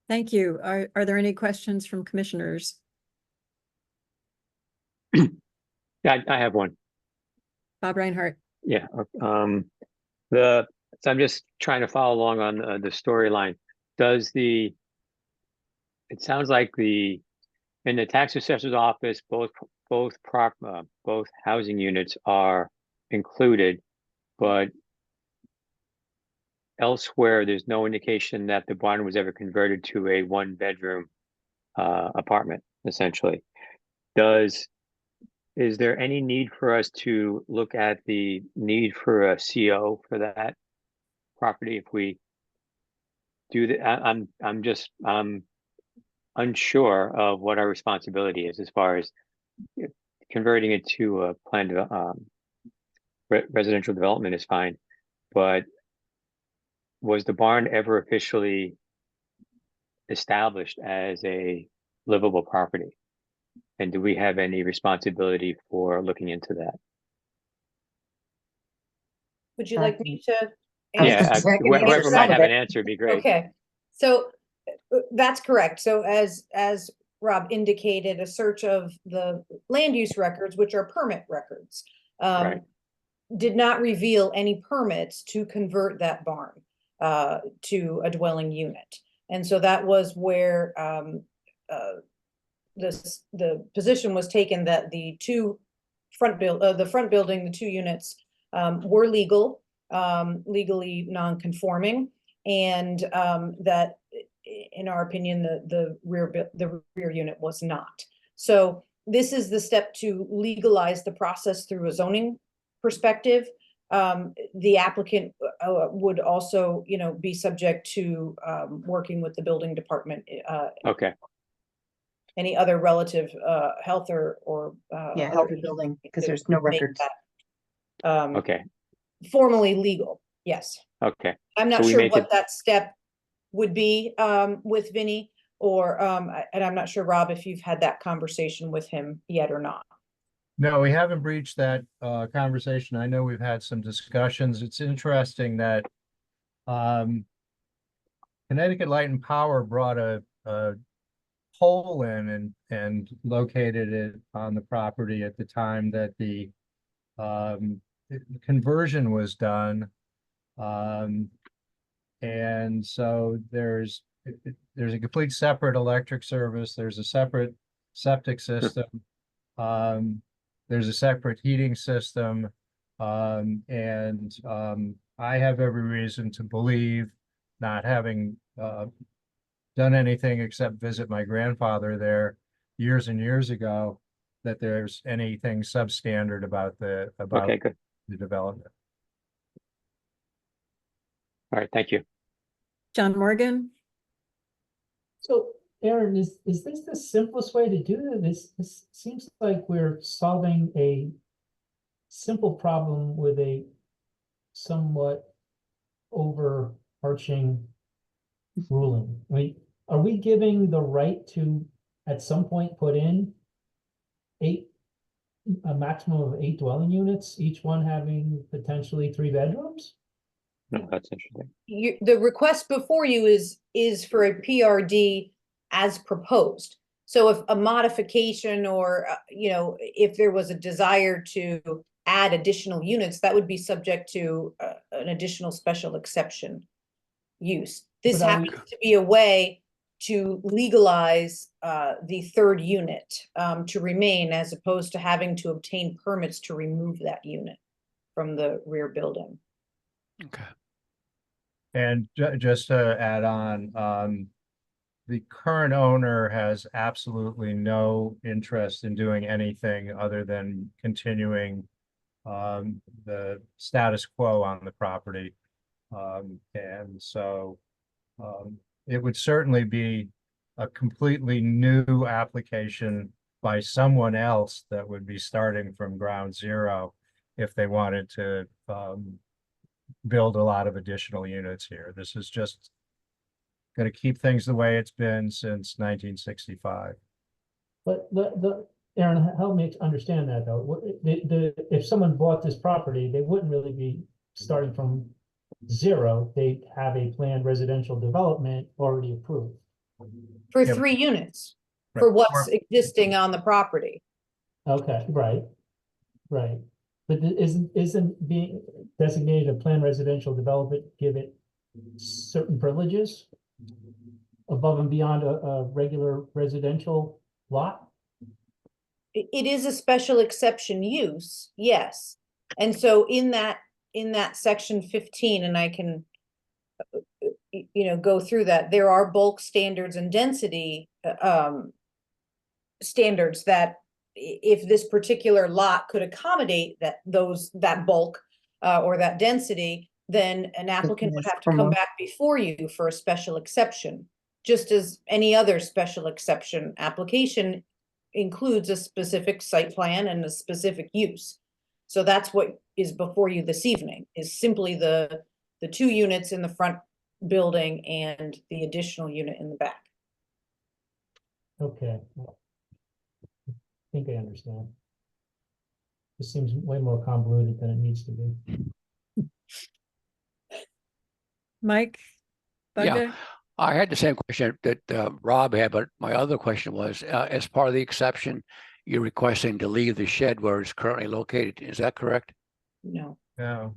Thank you. Are there any questions from commissioners? Yeah, I have one. Bob Reinhardt. Yeah. So I'm just trying to follow along on the storyline. It sounds like in the tax assessor's office, both housing units are included, but elsewhere, there's no indication that the barn was ever converted to a one-bedroom apartment, essentially. Is there any need for us to look at the need for a CO for that property if we do that? I'm unsure of what our responsibility is as far as converting it to a planned residential development is fine, but was the barn ever officially established as a livable property? And do we have any responsibility for looking into that? Would you like me to? Yeah, whoever might have an answer would be great. Okay, so that's correct. So as Rob indicated, a search of the land use records, which are permit records, Right. did not reveal any permits to convert that barn to a dwelling unit. And so that was where the position was taken that the front building, the two units were legally non-conforming, and that in our opinion, the rear unit was not. So this is the step to legalize the process through a zoning perspective. The applicant would also, be subject to working with the building department. Okay. Any other relative health or health of building, because there's no records. Okay. Formally legal, yes. Okay. I'm not sure what that step would be with Vinny, or and I'm not sure, Rob, if you've had that conversation with him yet or not. No, we haven't breached that conversation. I know we've had some discussions. It's interesting that Connecticut Light and Power brought a pole in and located it on the property at the time that the conversion was done. And so there's a complete separate electric service. There's a separate septic system. There's a separate heating system. I have every reason to believe, not having done anything except visit my grandfather there years and years ago, that there's anything substandard about the development. All right, thank you. John Morgan. So Aaron, is this the simplest way to do this? This seems like we're solving a simple problem with a somewhat overarching ruling. I mean, are we giving the right to, at some point, put in 8 a maximum of 8 dwelling units, each one having potentially 3 bedrooms? No, that's interesting. The request before you is for a PRD as proposed. So if a modification or, if there was a desire to add additional units, that would be subject to an additional special exception use. This But are happens to be a way to legalize the third unit to remain, as opposed to having to obtain permits to remove that unit from the rear building. Okay. And just to add on, the current owner has absolutely no interest in doing anything other than continuing the status quo on the property. And so it would certainly be a completely new application by someone else that would be starting from ground zero if they wanted to build a lot of additional units here. This is just going to keep things the way it's been since 1965. But Aaron, help me understand that though. If someone bought this property, they wouldn't really be starting from zero. They have a planned residential development already approved. For Yeah, 3 units, right. for what's existing on the property. Okay, right. But isn't being designated a planned residential development give it certain privileges above and beyond a regular residential lot? It is a special exception use, yes. And so in that section 15, and I can go through that, there are bulk standards and density standards that if this particular lot could accommodate that bulk or that density, then an applicant would have to come back before you for a special exception, just as any other special exception application includes a specific site plan and a specific use. So that's what is before you this evening, is simply the 2 units in the front building and the additional unit in the back. Okay. I think I understand. This seems way more convoluted than it needs to be. Mike? Yeah. I had the same question that Rob had, but my other question was, as part of the exception, you're requesting to leave the shed where it's currently located. Is that correct? No. No.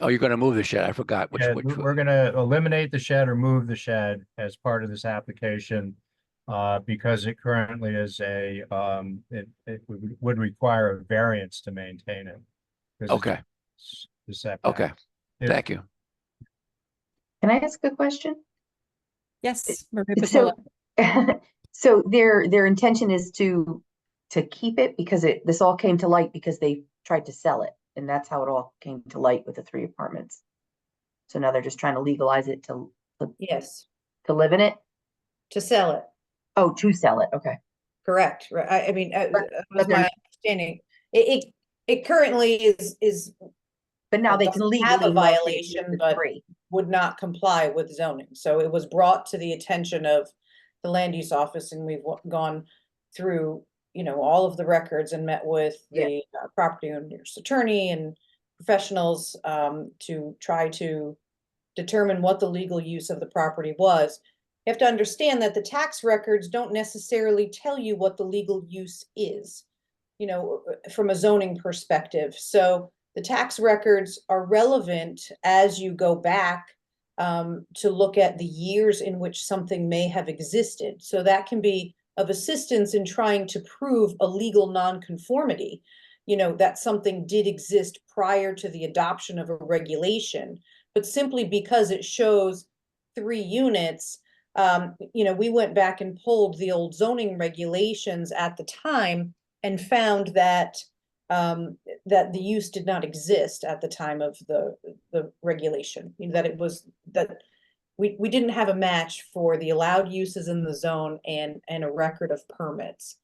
Oh, you're going to move the shed. I forgot. Yeah, we're going to eliminate the shed or move the shed as part of this application because it currently is it would require a variance to maintain it. Okay. Okay. Thank you. Can I ask a question? Yes. So their intention is to keep it because this all came to light because they tried to sell it, and that's how it all came to light with the 3 apartments. So now they're just trying to legalize it to Yes. To live in it? To sell it. Oh, to sell it. Okay. Correct. Right. I mean, that was my understanding. It currently is. But now they can legally have a locate violation, the but 3. would not comply with zoning. So it was brought to the attention of the land use office, and we've gone through, all of the records and met with the property owner's attorney and professionals to try to determine what the legal use of the property was. You have to understand that the tax records don't necessarily tell you what the legal use is, from a zoning perspective. So the tax records are relevant as you go back to look at the years in which something may have existed. So that can be of assistance in trying to prove a legal nonconformity, that something did exist prior to the adoption of a regulation. But simply because it shows 3 units, we went back and pulled the old zoning regulations at the time and found that that the use did not exist at the time of the regulation. That we didn't have a match for the allowed uses in the zone and a record of permits.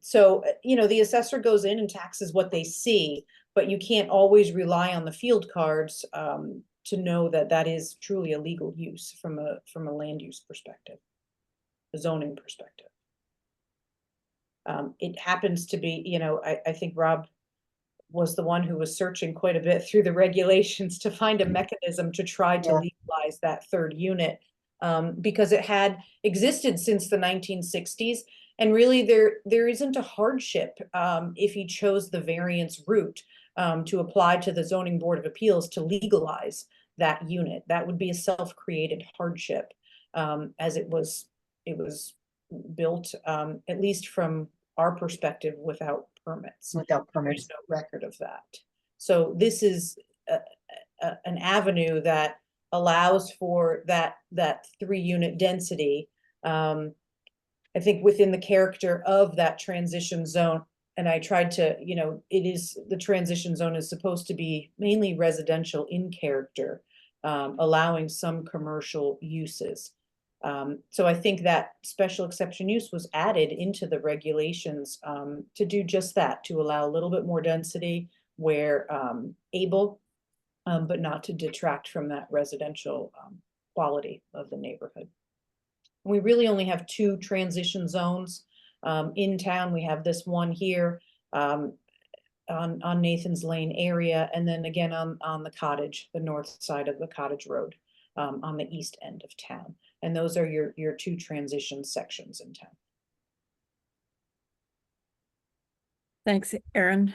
So the assessor goes in and taxes what they see, but you can't always rely on the field cards to know that that is truly a legal use from a land use perspective, a zoning perspective. It happens to be, you know, I think Rob was the one who was searching quite a bit through the regulations to find a mechanism to try to legalize that third unit, because it had existed since the 1960s. And really there isn't a hardship if he chose the variance route to apply to the Zoning Board of Appeals to legalize that unit. That would be a self-created hardship, as it was built, at least from our perspective, without permits. Without permits. There's no record of that. So this is an avenue that allows for that 3-unit density. I think within the character of that transition zone, and I tried to, you know, the transition zone is supposed to be mainly residential in character, allowing some commercial uses. So I think that special exception use was added into the regulations to do just that, to allow a little bit more density where able, but not to detract from that residential quality of the neighborhood. We really only have 2 transition zones in town. We have this one here on Nathan's Lane area, and then again on the Cottage, the north side of the Cottage Road, on the east end of town. And those are your 2 transition sections in town. Thanks, Aaron.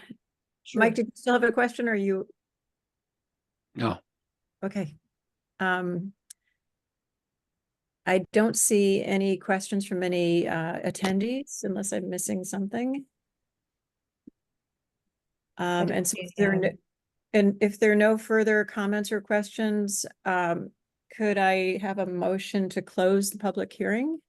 Sure. Mike, did you still have a question, or you? No. Okay. I don't see any questions from any attendees, unless I'm missing something. And so if there are no further comments or questions, could I have a motion to close the public hearing?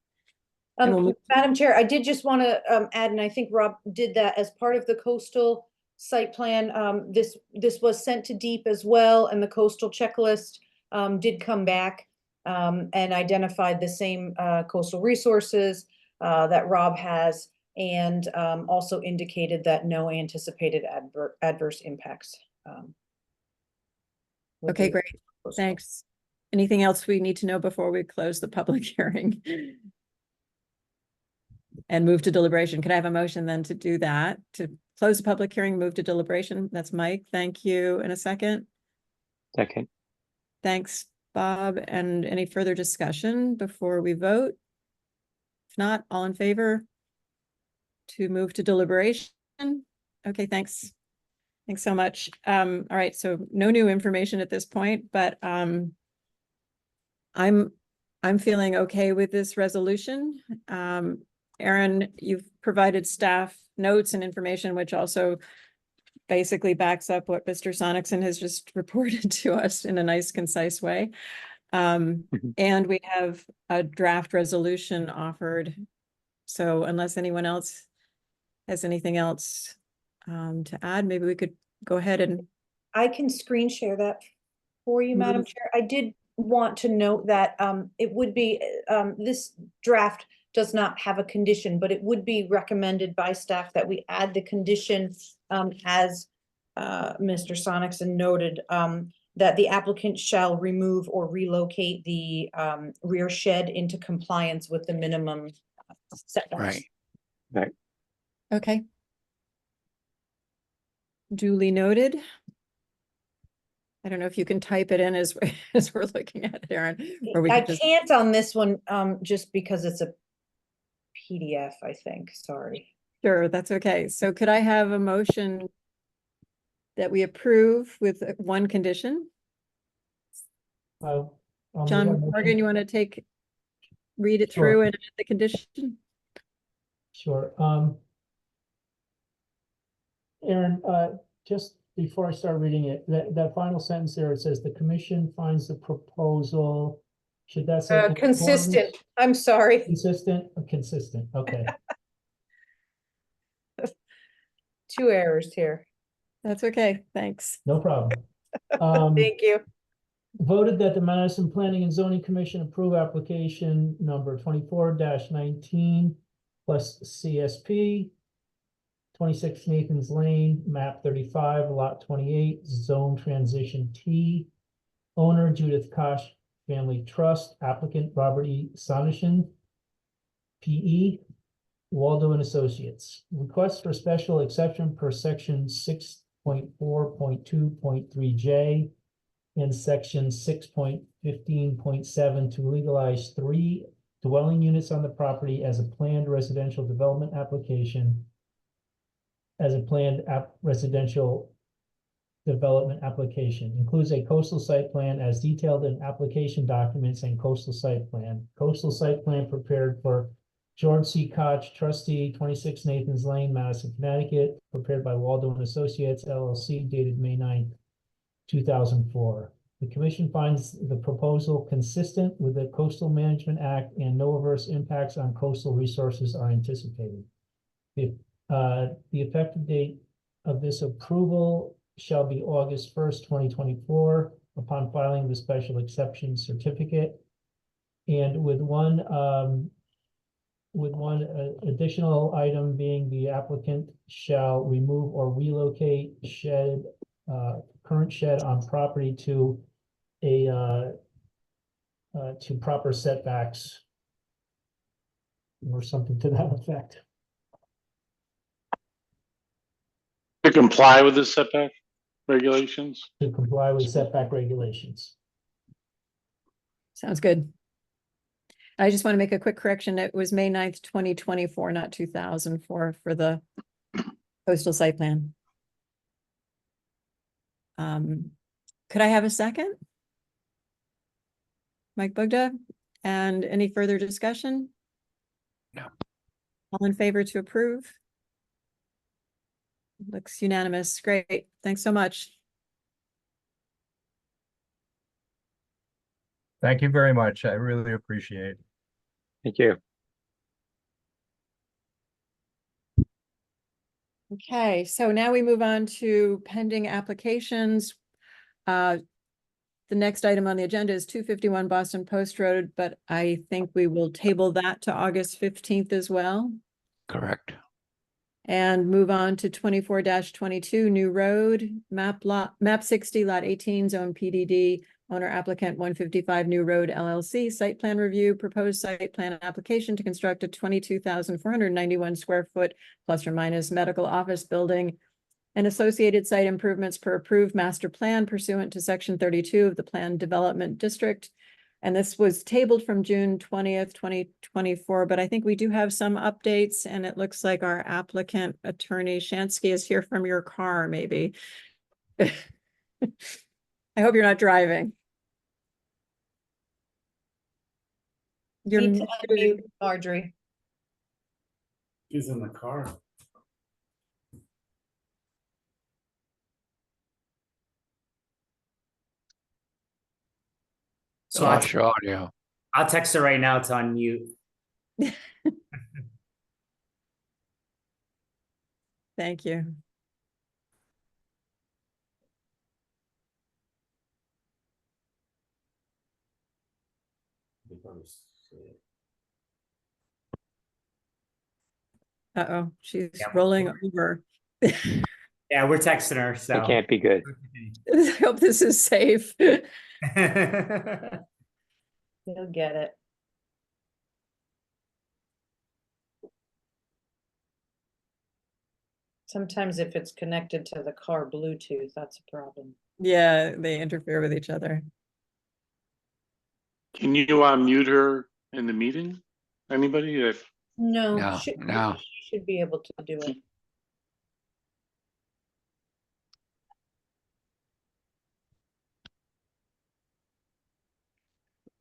Madam Chair, I did just want to add, and I think Rob did that as part of the coastal site plan. This was sent to DEEP as well, and the coastal checklist did come back and identified the same coastal resources that Rob has, and also indicated that no anticipated adverse impacts. Okay, great. Thanks. Anything else we need to know before we close the public hearing and move to deliberation? Could I have a motion then to do that, to close the public hearing, move to deliberation? That's Mike. Thank you. In a second. Second. Thanks, Bob. And any further discussion before we vote? If not, all in favor to move to deliberation? Okay, thanks. Thanks so much. All right, so no new information at this point, but I'm feeling okay with this resolution. Aaron, you've provided staff notes and information, which also basically backs up what Mr. Sonnichsen has just reported to us in a nice, concise way. And we have a draft resolution offered. So unless anyone else has anything else to add, maybe we could go ahead and. I can screen share that for you, Madam Chair. I did want to note that it would be, this draft does not have a condition, but it would be recommended by staff that we add the condition as Mr. Sonnichsen noted, that the applicant shall remove or relocate the rear shed into compliance with the minimum setbacks. Right. Okay. Duly noted. I don't know if you can type it in as we're looking at it, Aaron. Or we I can just... can't on this one, just because it's a PDF, I think. Sorry. Sure, that's okay. So could I have a motion that we approve with one condition? John Morgan, you want to read it through and add the condition? Sure. Aaron, just before I start reading it, that final sentence there, it says the commission finds the proposal, should that say consistent? I'm sorry. Consistent? Consistent, okay. 2 errors here. That's okay, thanks. No problem. Thank you. Voted that the Madison Planning and Zoning Commission approve application number 24-19 plus CSP 26 Nathan's Lane, map 35, lot 28, zone transition T. Owner Judith Koch Family Trust, applicant Robert E. Sonnichsen, P.E Waldo and Associates. Request for special exception per section 6.4.2.3J and section 6.15.7 to legalize 3 dwelling units on the property as a planned residential development application. Residential development application includes a coastal site plan as detailed in application documents and coastal site plan. Coastal site plan prepared for George C. Koch, trustee, 26 Nathans Lane, Madison, Connecticut, prepared by Waldo and Associates, LLC, dated May 9th, 2004. The commission finds the proposal consistent with the Coastal Management Act and no adverse impacts on coastal resources are anticipated. The effective date of this approval shall be August 1st, 2024, upon filing the special exception certificate. And with one additional item being the applicant shall remove or relocate current shed on property to proper setbacks or something to that effect. To comply with the setback regulations? To comply with setback regulations. Sounds good. I just want to make a quick correction. It was May 9th, 2024, not 2004 for the coastal site plan. Could I have a second? Mike Bugda, and any further discussion? No. All in favor to approve? Looks unanimous. Great. Thanks so much. Thank you very much. I really appreciate it. Thank you. Okay, so now we move on to pending applications. The next item on the agenda is 251 Boston Post Road, but I think we will table that to August 15th as well. Correct. And move on to 24-22 New Road, map 60, lot 18, zone PDD, owner applicant 155 New Road LLC, site plan review, proposed site plan application to construct a 22,491 square foot plus or minus medical office building and associated site improvements per approved master plan pursuant to section 32 of the Planned Development District. And this was tabled from June 20th, 2024, but I think we do have some updates, and it looks like our applicant attorney Shansky is here from your car, maybe. I hope you're not driving. You're Need to unmute Marjorie. He's in the car. So Lost your audio. I'll text her right now to unmute. Thank you. Uh-oh, she's rolling over. Yeah, we're texting her, so. It can't be good. I hope this is safe. You'll get it. Sometimes if it's connected to the car Bluetooth, that's a problem. Yeah, they interfere with each other. Can you mute her in the meeting? Anybody? No, No, no. she should be able to do it.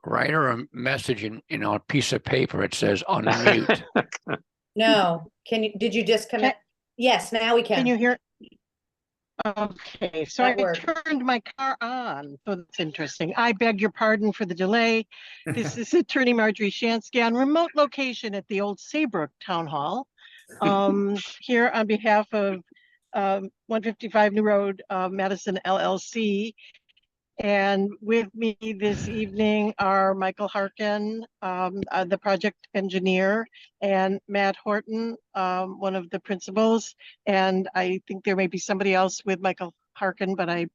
Write her a message in, a piece of paper. It says unmute. No, did you disconnect? Yes, now we can. Can you hear? Okay, so That I worked. turned my car on, so that's interesting. I beg your pardon for the delay. This is Attorney Marjorie Shansky on remote location at the old Saybrook Town Hall. Here on behalf of 155 New Road, Madison LLC. And with me this evening are Michael Harkin, the project engineer, and Matt Horton, one of the principals. And I think there may be somebody else with Michael Harkin, but I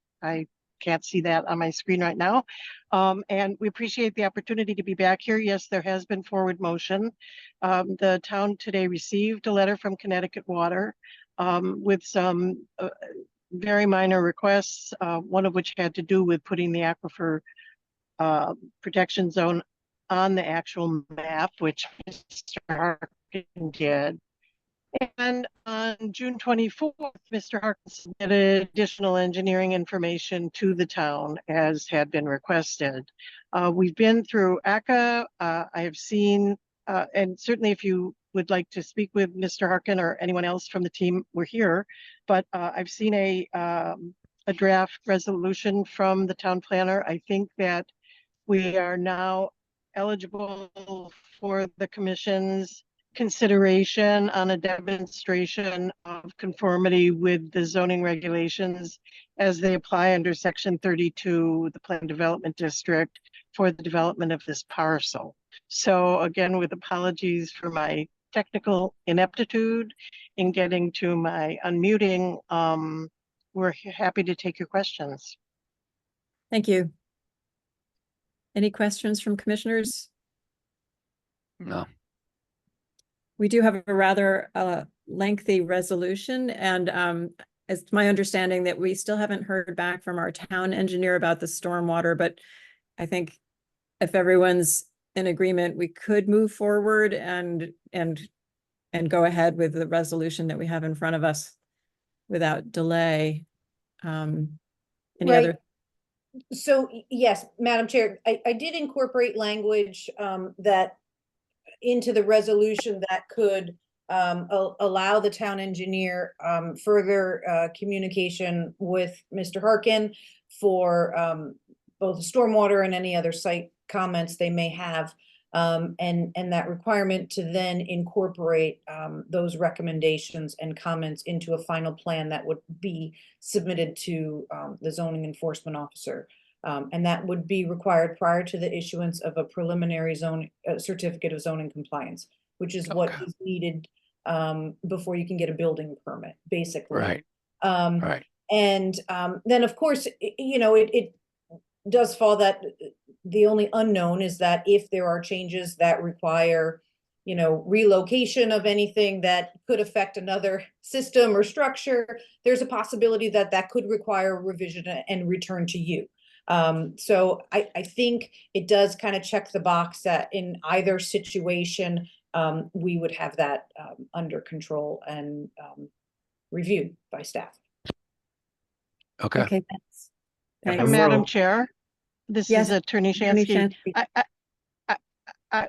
can't see that on my screen right now. And we appreciate the opportunity to be back here. Yes, there has been forward motion. The town today received a letter from Connecticut Water with some very minor requests, one of which had to do with putting the aquifer protection zone on the actual map, which Mr. Harkin did. And on June 24th, Mr. Harkin submitted additional engineering information to the town as had been requested. We've been through ACA. I have seen, and certainly if you would like to speak with Mr. Harkin or anyone else from the team, we're here. But I've seen a draft resolution from the town planner. I think that we are now eligible for the commission's consideration on a demonstration of conformity with the zoning regulations as they apply under section 32, the plan development district, for the development of this parcel. So again, with apologies for my technical ineptitude in getting to my unmuting, we're happy to take your questions. Thank you. Any questions from commissioners? No. We do have a rather lengthy resolution, and it's my understanding that we still haven't heard back from our town engineer about the stormwater, but I think if everyone's in agreement, we could move forward and go ahead with the resolution that we have in front of us without delay. Any Right. other? So yes, Madam Chair, I did incorporate language that into the resolution that could allow the town engineer further communication with Mr. Harkin for both the stormwater and any other site comments they may have, and that requirement to then incorporate those recommendations and comments into a final plan that would be submitted to the zoning enforcement officer. And that would be required prior to the issuance of a preliminary certificate of zoning compliance, which is what is needed before you can get a building permit, basically. Right. Right. And then, of course, it does fall that the only unknown is that if there are changes that require, relocation of anything that could affect another system or structure, there's a possibility that that could require revision and return to you. So I think it does kind of check the box that in either situation, we would have that under control and reviewed by staff. Okay. Okay, thanks. Madam Chair, this Yes, is Attorney Attorney Shansky. Shansky.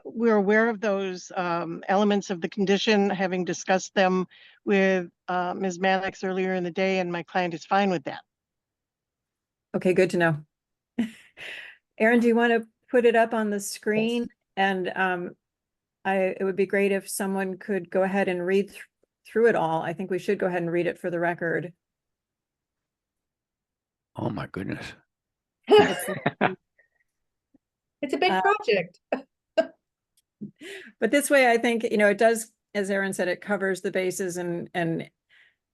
We're aware of those elements of the condition, having discussed them with Ms. Mannix earlier in the day, and my client is fine with that. Okay, good to know. Aaron, do you want to put it up on the screen? And it would be great if someone could go ahead and read through it all. I think we should go ahead and read it for the record. Oh my goodness. It's a big project. But this way, I think, it does, as Aaron said, it covers the bases and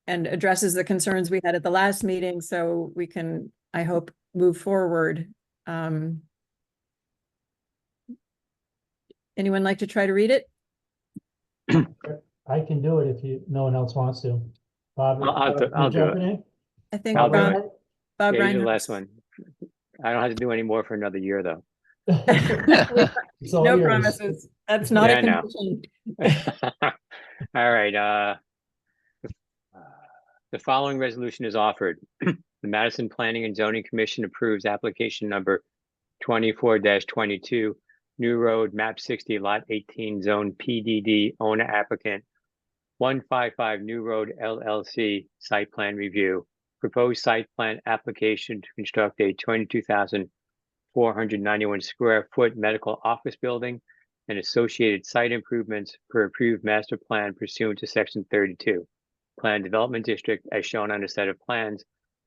addresses the concerns we had at the last meeting. So we can, I hope, move forward. Anyone like to try to read it? I can do it if no one else wants to. Bob, I'll do it. in? I think I'll do Bob it. Bob Yeah, you're the Reinhardt. last one. I don't have to do any more for another year, though. It's all No yours. promises. That's not Yeah, a I know. condition. All right. The following resolution is offered. The Madison Planning and Zoning Commission approves application number 24-22, New Road, Map 60, Lot 18, Zone PDD, owner applicant, 155 New Road LLC, site plan review. Proposed site plan application to construct a 22,491 square foot medical office building and associated site improvements per approved master plan pursuant to section 32. Plan development district as shown on a set of plans,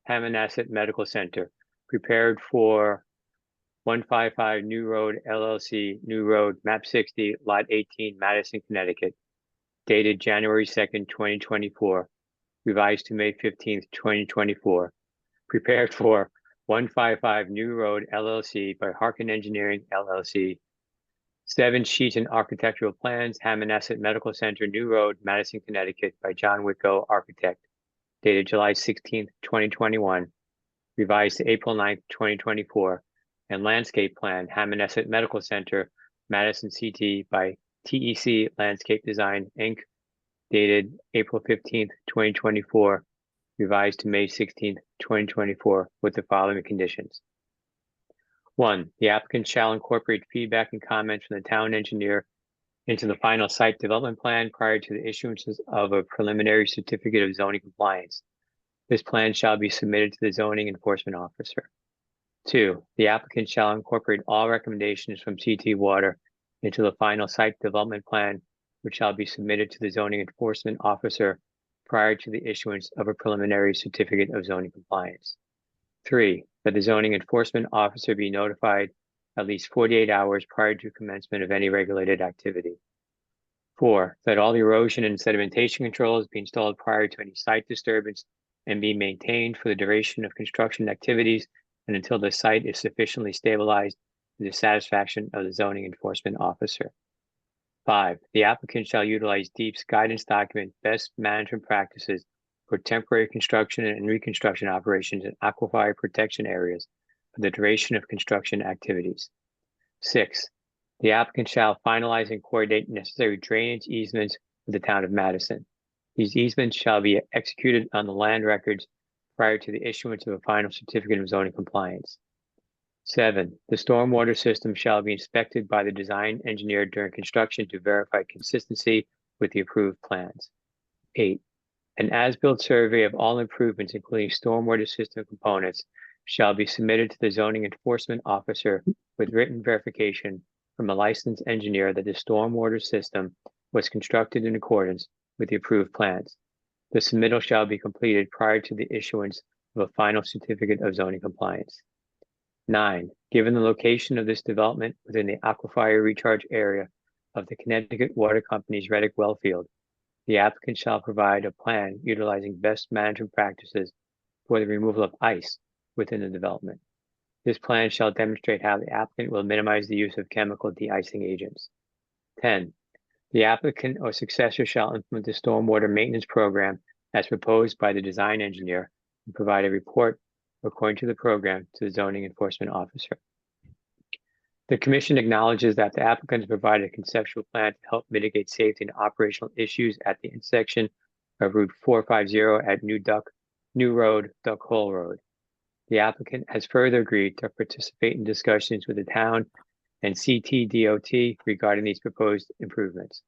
Hammonasset Medical Center, prepared for 155 New Road LLC, New Road, Map 60, Lot 18, Madison, Connecticut, dated January 2nd, 2024, revised to May 15th, 2024, prepared for 155 New Road LLC by Harkin Engineering LLC. 7 sheets and architectural plans, Hammonasset Medical Center, New Road, Madison, Connecticut by John Whitco, architect, dated July 16th, 2021, revised to April 9th, 2024, and landscape plan, Hammonasset Medical Center, Madison CT by TEC Landscape Design, Inc., dated April 15th, 2024, revised to May 16th, 2024, with the following conditions. 1, the applicant shall incorporate feedback and comments from the town engineer into the final site development plan prior to the issuance of a preliminary certificate of zoning compliance. This plan shall be submitted to the zoning enforcement officer. 2, the applicant shall incorporate all recommendations from CT Water into the final site development plan, which shall be submitted to the zoning enforcement officer prior to the issuance of a preliminary certificate of zoning compliance. 3, that the zoning enforcement officer be notified at least 48 hours prior to commencement of any regulated activity. 4, that all erosion and sedimentation controls be installed prior to any site disturbance and be maintained for the duration of construction activities and until the site is sufficiently stabilized to the satisfaction of the zoning enforcement officer. 5, the applicant shall utilize DEEP's guidance document, Best Management Practices for temporary construction and reconstruction operations in aquifer protection areas for the duration of construction activities. 6, the applicant shall finalize and coordinate necessary drainage easements with the town of Madison. These easements shall be executed on the land records prior to the issuance of a final certificate of zoning compliance. 7, the stormwater system shall be inspected by the design engineer during construction to verify consistency with the approved plans. 8, an as-built survey of all improvements, including stormwater system components, shall be submitted to the zoning enforcement officer with written verification from a licensed engineer that the stormwater system was constructed in accordance with the approved plans. The submittal shall be completed prior to the issuance of a final certificate of zoning compliance. 9, given the location of this development within the aquifer recharge area of the Connecticut Water Company's Reddick Wellfield, the applicant shall provide a plan utilizing best management practices for the removal of ice within the development. This plan shall demonstrate how the applicant will minimize the use of chemical de-icing agents. 10, the applicant or successor shall implement the stormwater maintenance program as proposed by the design engineer and provide a report according to the program to the zoning enforcement officer. The commission acknowledges that the applicant has provided a conceptual plan to help mitigate safety and operational issues at the intersection of Route 450 at New Road, Duck Hole Road. The applicant has further agreed to participate in discussions with the town and CTDOT regarding these proposed improvements.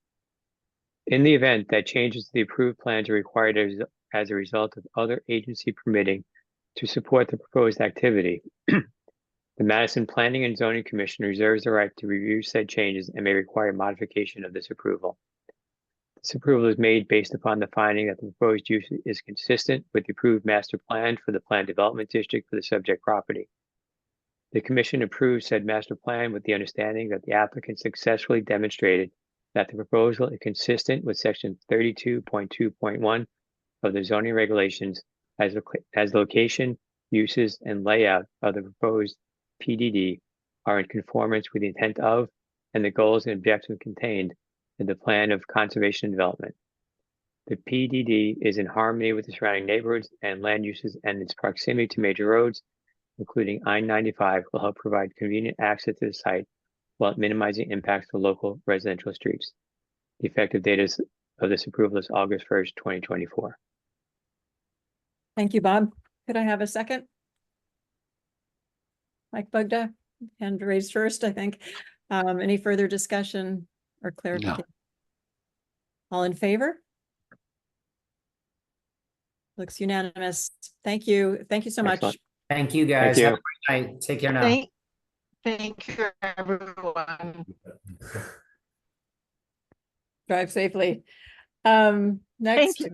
In the event that changes to the approved plans are required as a result of other agency permitting to support the proposed activity, the Madison Planning and Zoning Commission reserves the right to review said changes and may require modification of this approval. This approval is made based upon the finding that the proposed use is consistent with the approved master plan for the planned development district for the subject property. The commission approved said master plan with the understanding that the applicant successfully demonstrated that the proposal is consistent with section 32.2.1 of the zoning regulations as location, uses, and layout of the proposed PDD are in conformance with the intent of and the goals and objectives contained in the plan of conservation and development. The PDD is in harmony with the surrounding neighborhoods and land uses, and its proximity to major roads, including I-95, will help provide convenient access to the site while minimizing impacts to local residential streets. The effective date of this approval is August 1st, 2024. Thank you, Bob. Could I have a second? Mike Bugda, hand raised first, I think. Any further discussion or clarification? No. All in favor? Looks unanimous. Thank you. Thank you so much. Thank you, guys. Thank you. Have a great night. Take care now. Thank you, everyone. Drive safely. Next.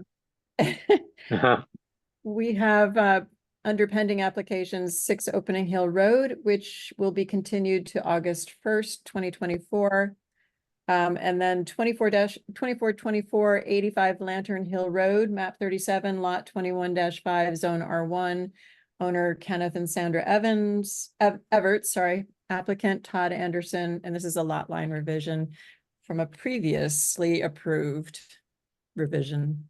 We have under pending applications 6 Opening Hill Road, which will be continued to August 1st, 2024. And then 24-2424 85 Lantern Hill Road, map 37, lot 21-5, zone R1, owner Kenneth and Sandra Everts, sorry, applicant Todd Anderson, and this is a lot line revision from a previously approved revision.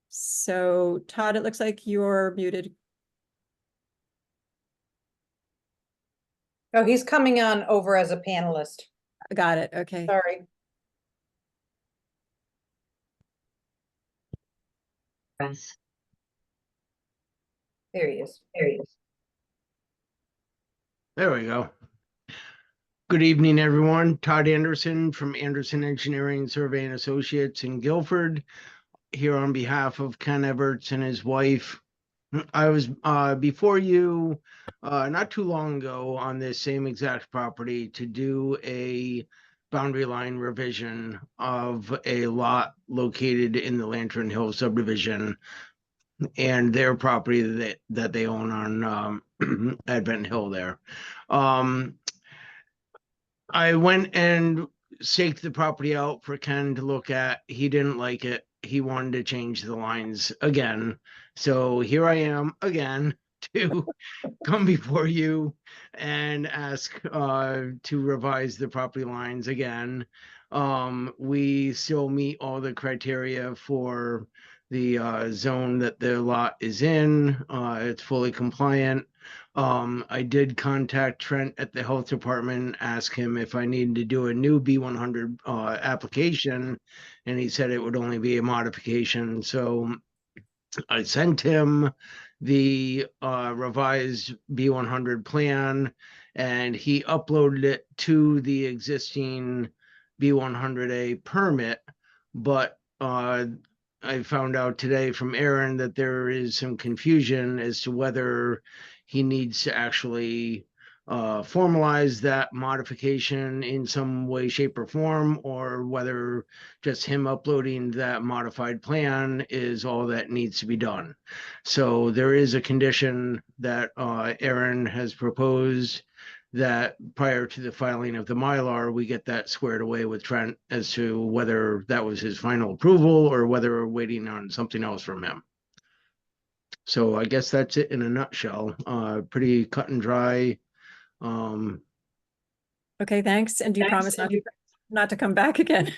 So Todd, it looks like you're muted. Oh, he's coming on over as a panelist. Got it. Okay. Sorry. Yes. There he is. There we go. Good evening, everyone. Todd Anderson from Anderson Engineering Survey and Associates in Guilford, here on behalf of Ken Everts and his wife. I was before you not too long ago on this same exact property to do a boundary line revision of a lot located in the Lantern Hill subdivision and their property that they own on Advent Hill there. I went and staked the property out for Ken to look at. He didn't like it. He wanted to change the lines again. So here I am again to come before you and ask to revise the property lines again. We still meet all the criteria for the zone that the lot is in. It's fully compliant. I did contact Trent at the health department, ask him if I needed to do a new B100 application, and he said it would only be a modification. So I sent him the revised B100 plan, and he uploaded it to the existing B100A permit, but I found out today from Aaron that there is some confusion as to whether he needs to actually formalize that modification in some way, shape, or form, or whether just him uploading that modified plan is all that needs to be done. So there is a condition that Aaron has proposed that prior to the filing of the Mylar, we get that squared away with Trent as to whether that was his final approval or whether we're waiting on something else from him. So I guess that's it in a nutshell. Pretty cut and dry. Okay, thanks. And do you promise not to come back again?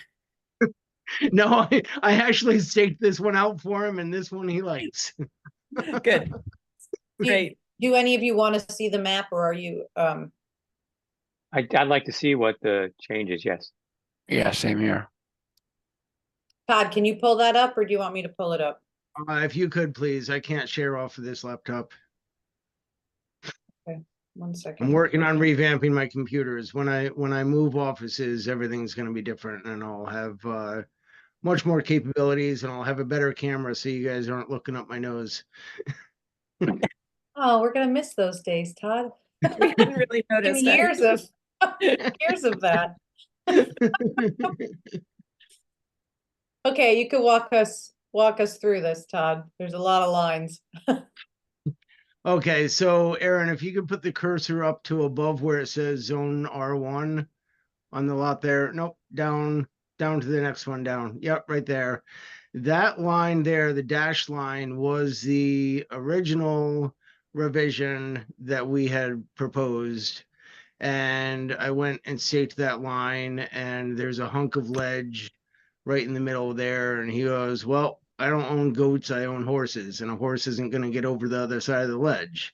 No, I actually staked this one out for him, and this one he likes. Good. Great. Do any of you want to see the map, or are you? I'd like to see what the change is, yes. Yeah, same here. Todd, can you pull that up, or do you want me to pull it up? If you could, please. I can't share off of this laptop. Okay, 1 second. I'm working on revamping my computers. When I move offices, everything's going to be different, and I'll have much more capabilities, and I'll have a better camera, so you guys aren't looking up my nose. Oh, we're gonna miss those days, Todd. We hadn't really noticed. Years of years of that. Okay, you could walk us through this, Todd. There's a lot of lines. Okay, so Aaron, if you could put the cursor up to above where it says zone R1 on the lot there. Nope, down to the next one down. Yep, right there. That line there, the dashed line, was the original revision that we had proposed. And I went and staked that line, and there's a hunk of ledge right in the middle there. And he goes, well, I don't own goats, I own horses, and a horse isn't going to get over the other side of the ledge.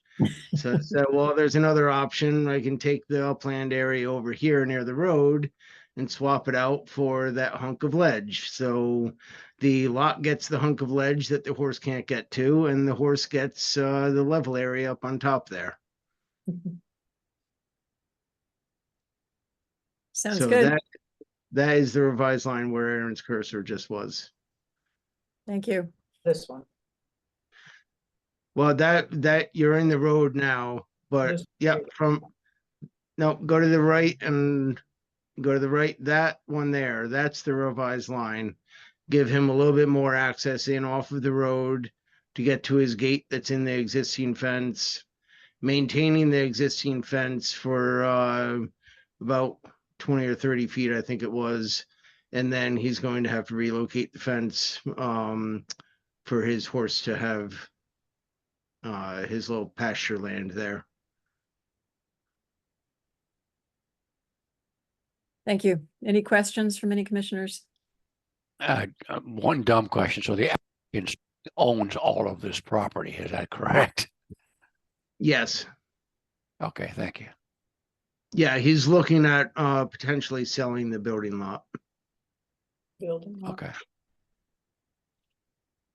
So I said, well, there's another option. I can take the upland area over here near the road and swap it out for that hunk of ledge. So the lot gets the hunk of ledge that the horse can't get to, and the horse gets the level area up on top there. Sounds So good. that is the revised line where Aaron's cursor just was. Thank you. This one. Well, that you're in the road now, but yeah, go to the right and go to the right. That one there, that's the revised line. Give him a little bit more access in off of the road to get to his gate that's in the existing fence, maintaining the existing fence for about 20 or 30 feet, I think it was. And then he's going to have to relocate the fence for his horse to have his little pasture land there. Thank you. Any questions from any commissioners? One dumb question. So the applicant owns all of this property, is that correct? Yes. Okay, thank you. Yeah, he's looking at potentially selling the building lot. Building. Okay.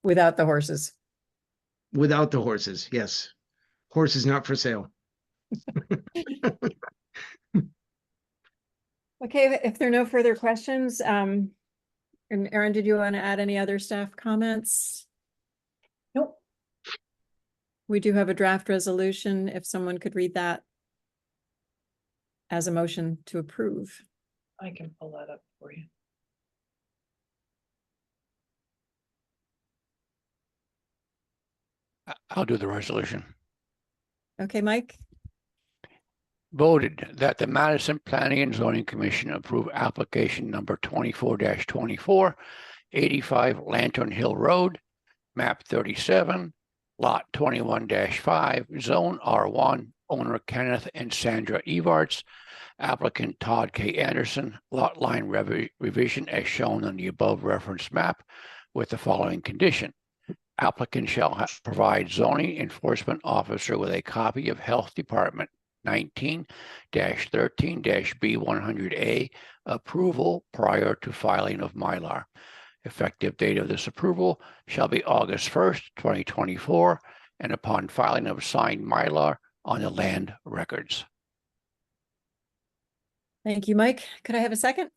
Without the horses. Without the horses, yes. Horses not for sale. Okay, if there are no further questions, and Erin, did you want to add any other staff comments? Nope. We do have a draft resolution, if someone could read that as a motion to approve. I can pull that up for you. I'll do the resolution. Okay, Mike? Voted that the Madison Planning and Zoning Commission approve application number 24-24, 85 Lantern Hill Road, map 37, lot 21-5, zone R1, owner Kenneth and Sandra Evarts, applicant Todd K. Anderson, lot line revision as shown on the above referenced map with the following condition. Applicant shall provide zoning enforcement officer with a copy of Health Department 19-13-B100A approval prior to filing of Mylar. Effective date of this approval shall be August 1st, 2024, and upon filing of signed Mylar on the land records. Thank you, Mike. Could I have a second?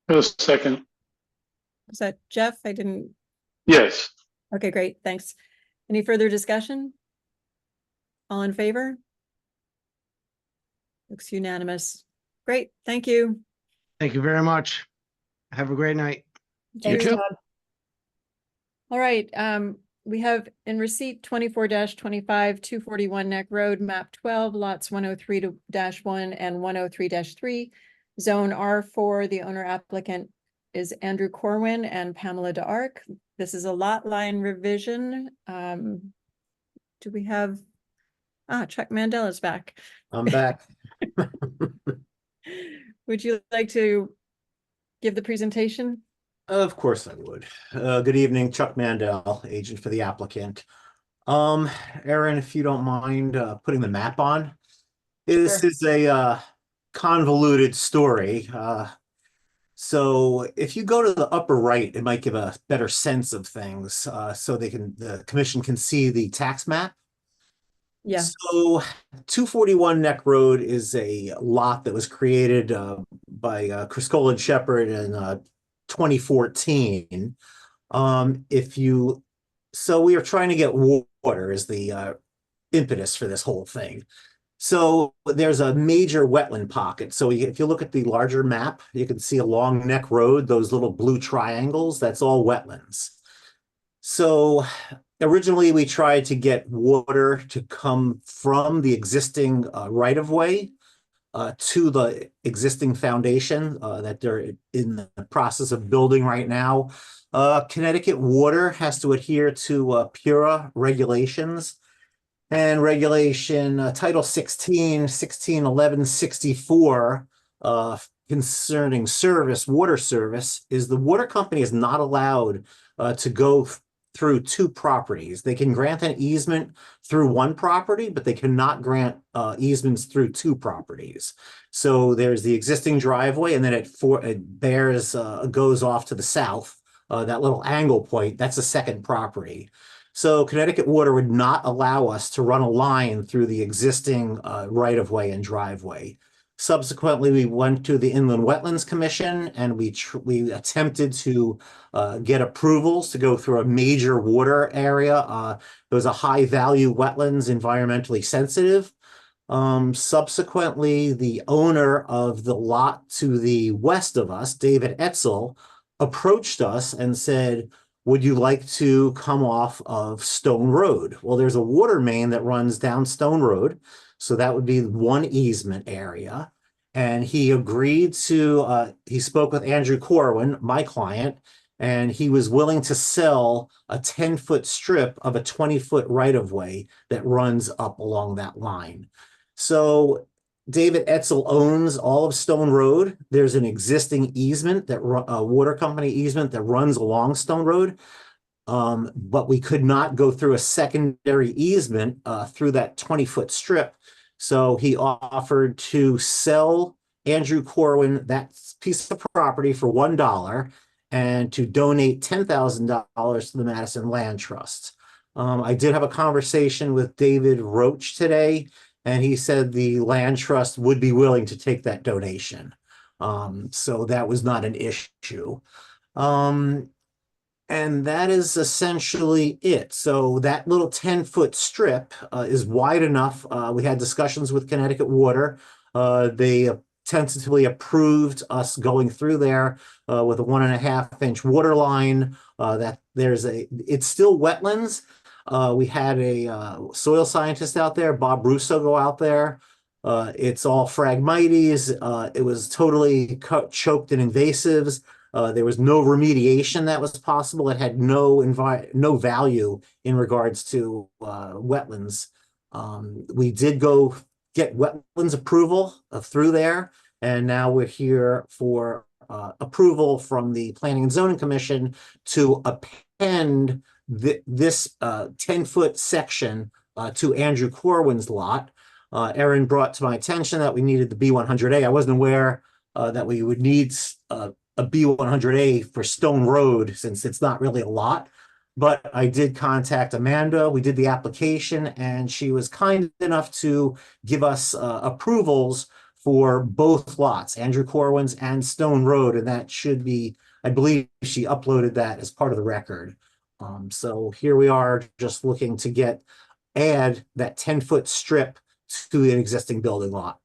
A second. Was that Jeff? I didn't. Yes. Okay, great. Thanks. Any further discussion? All in favor? Looks unanimous. Great. Thank you. Thank you very much. Have a great night. Thanks, Todd. All right. We have in receipt 24-25, 241 Neck Road, map 12, lots 103-1 and 103-3, zone R4. The owner applicant is Andrew Corwin and Pamela d'Arc. This is a lot line revision. Do we have, Chuck Mandel is back. I'm back. Would you like to give the presentation? Of course I would. Good evening, Chuck Mandel, agent for the applicant. Erin, if you don't mind putting the map on. This Sure. is a convoluted story. So if you go to the upper right, it might give a better sense of things, so the commission can see the tax map. Yeah. So 241 Neck Road is a lot that was created by Criscola and Shepherd in 2014. So we are trying to get water is the impetus for this whole thing. So there's a major wetland pocket. So if you look at the larger map, you can see along Neck Road, those little blue triangles, that's all wetlands. So originally we tried to get water to come from the existing right-of-way to the existing foundation that they're in the process of building right now. Connecticut Water has to adhere to PURA regulations. And regulation Title 16, 1611-64 concerning water service, is the water company is not allowed to go through two properties. They can grant an easement through one property, but they cannot grant easements through two properties. So there's the existing driveway, and then it goes off to the south. That little angle point, that's a second property. So Connecticut Water would not allow us to run a line through the existing right-of-way and driveway. Subsequently, we went to the Inland Wetlands Commission, and we attempted to get approvals to go through a major water area. It was a high-value wetlands, environmentally sensitive. Subsequently, the owner of the lot to the west of us, David Etzel, approached us and said, would you like to come off of Stone Road? Well, there's a water main that runs down Stone Road. So that would be one easement area. And he agreed to, he spoke with Andrew Corwin, my client, and he was willing to sell a 10-foot strip of a 20-foot right-of-way that runs up along that line. So David Etzel owns all of Stone Road. There's an existing easement, that a water company easement that runs along Stone Road. But we could not go through a secondary easement through that 20-foot strip. So he offered to sell Andrew Corwin that piece of property for $1 and to donate $10,000 to the Madison Land Trust. I did have a conversation with David Roach today, and he said the land trust would be willing to take that donation. So that was not an issue. And that is essentially it. So that little 10-foot strip is wide enough. We had discussions with Connecticut Water. They tentatively approved us going through there with a 1.5-inch water line. It's still wetlands. We had a soil scientist out there, Bob Russo, go out there. It's all Phragmites. It was totally choked in invasives. There was no remediation that was possible. It had no value in regards to wetlands. We did go get wetlands approval through there, and now we're here for approval from the Planning and Zoning Commission to append this 10-foot section to Andrew Corwin's lot. Erin brought to my attention that we needed the B100A. I wasn't aware that we would need a B100A for Stone Road, since it's not really a lot. But I did contact Amanda. We did the application, and she was kind enough to give us approvals for both lots, Andrew Corwin's and Stone Road, and that should be, I believe she uploaded that as part of the record. So here we are, just looking to add that 10-foot strip to an existing building lot.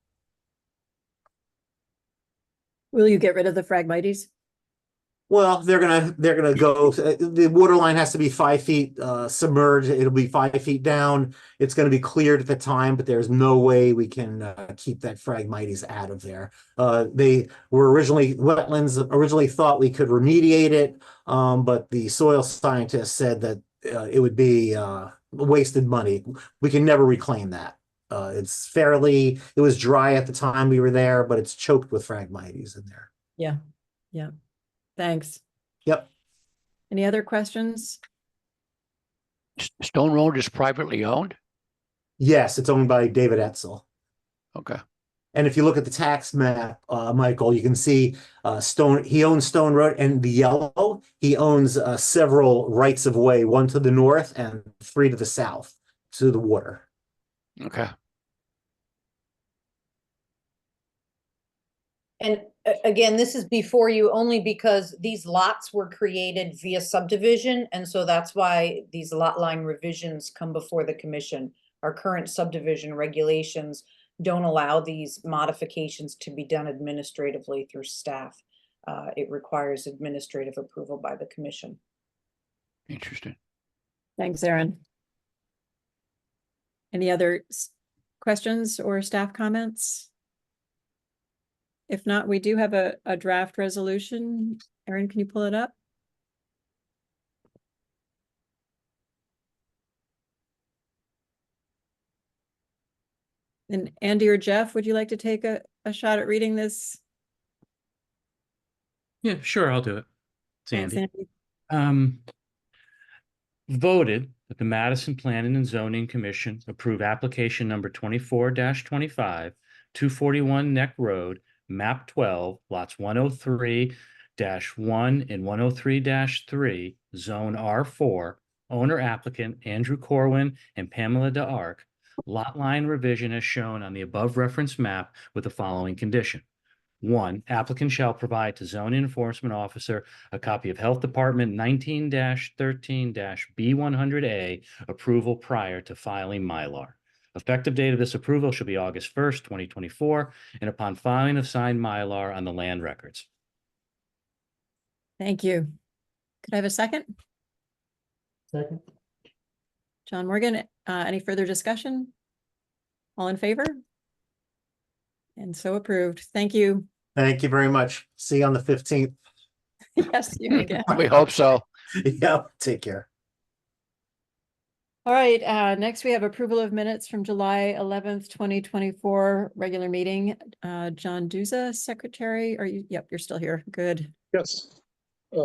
Will you get rid of the Phragmites? Well, they're gonna go. The water line has to be 5 feet submerged. It'll be 5 feet down. It's going to be cleared at the time, but there's no way we can keep that Phragmites out of there. They were wetlands originally thought we could remediate it, but the soil scientist said that it would be wasted money. We can never reclaim that. It was dry at the time we were there, but it's choked with Phragmites in there. Yeah. Yeah. Thanks. Yep. Any other questions? Stone Road is privately owned? Yes, it's owned by David Etzel. Okay. And if you look at the tax map, Michael, you can see he owns Stone Road, and the yellow, he owns several rights of way, one to the north and 3 to the south to the water. Okay. And again, this is before you only because these lots were created via subdivision. And so that's why these lot line revisions come before the commission. Our current subdivision regulations don't allow these modifications to be done administratively through staff. It requires administrative approval by the commission. Interesting. Thanks, Erin. Any other questions or staff comments? If not, we do have a draft resolution. Erin, can you pull it up? And Andy or Jeff, would you like to take a shot at reading this? Yeah, sure, I'll do it. It's Thanks, Andy. Voted that the Madison Planning and Zoning Commission approve application number 24-25, 241 Neck Road, map 12, lots 103-1 and 103-3, zone R4, owner applicant Andrew Corwin and Pamela DeArc, lot line revision as shown on the above referenced map with the following condition. 1, applicant shall provide to zone enforcement officer a copy of Health Department 19-13-B100A approval prior to filing Mylar. Effective date of this approval shall be August 1st, 2024, and upon filing of signed Mylar on the land records. Thank you. Could I have a second? Second. John Morgan, any further discussion? All in favor? And so approved. Thank you. Thank you very much. See you on the 15th. Yes, you may get. We hope so. Yeah, take care. All right, next we have approval of minutes from July 11th, 2024, regular meeting. John Duza, secretary, are you? Yep, you're still here. Good. Yes.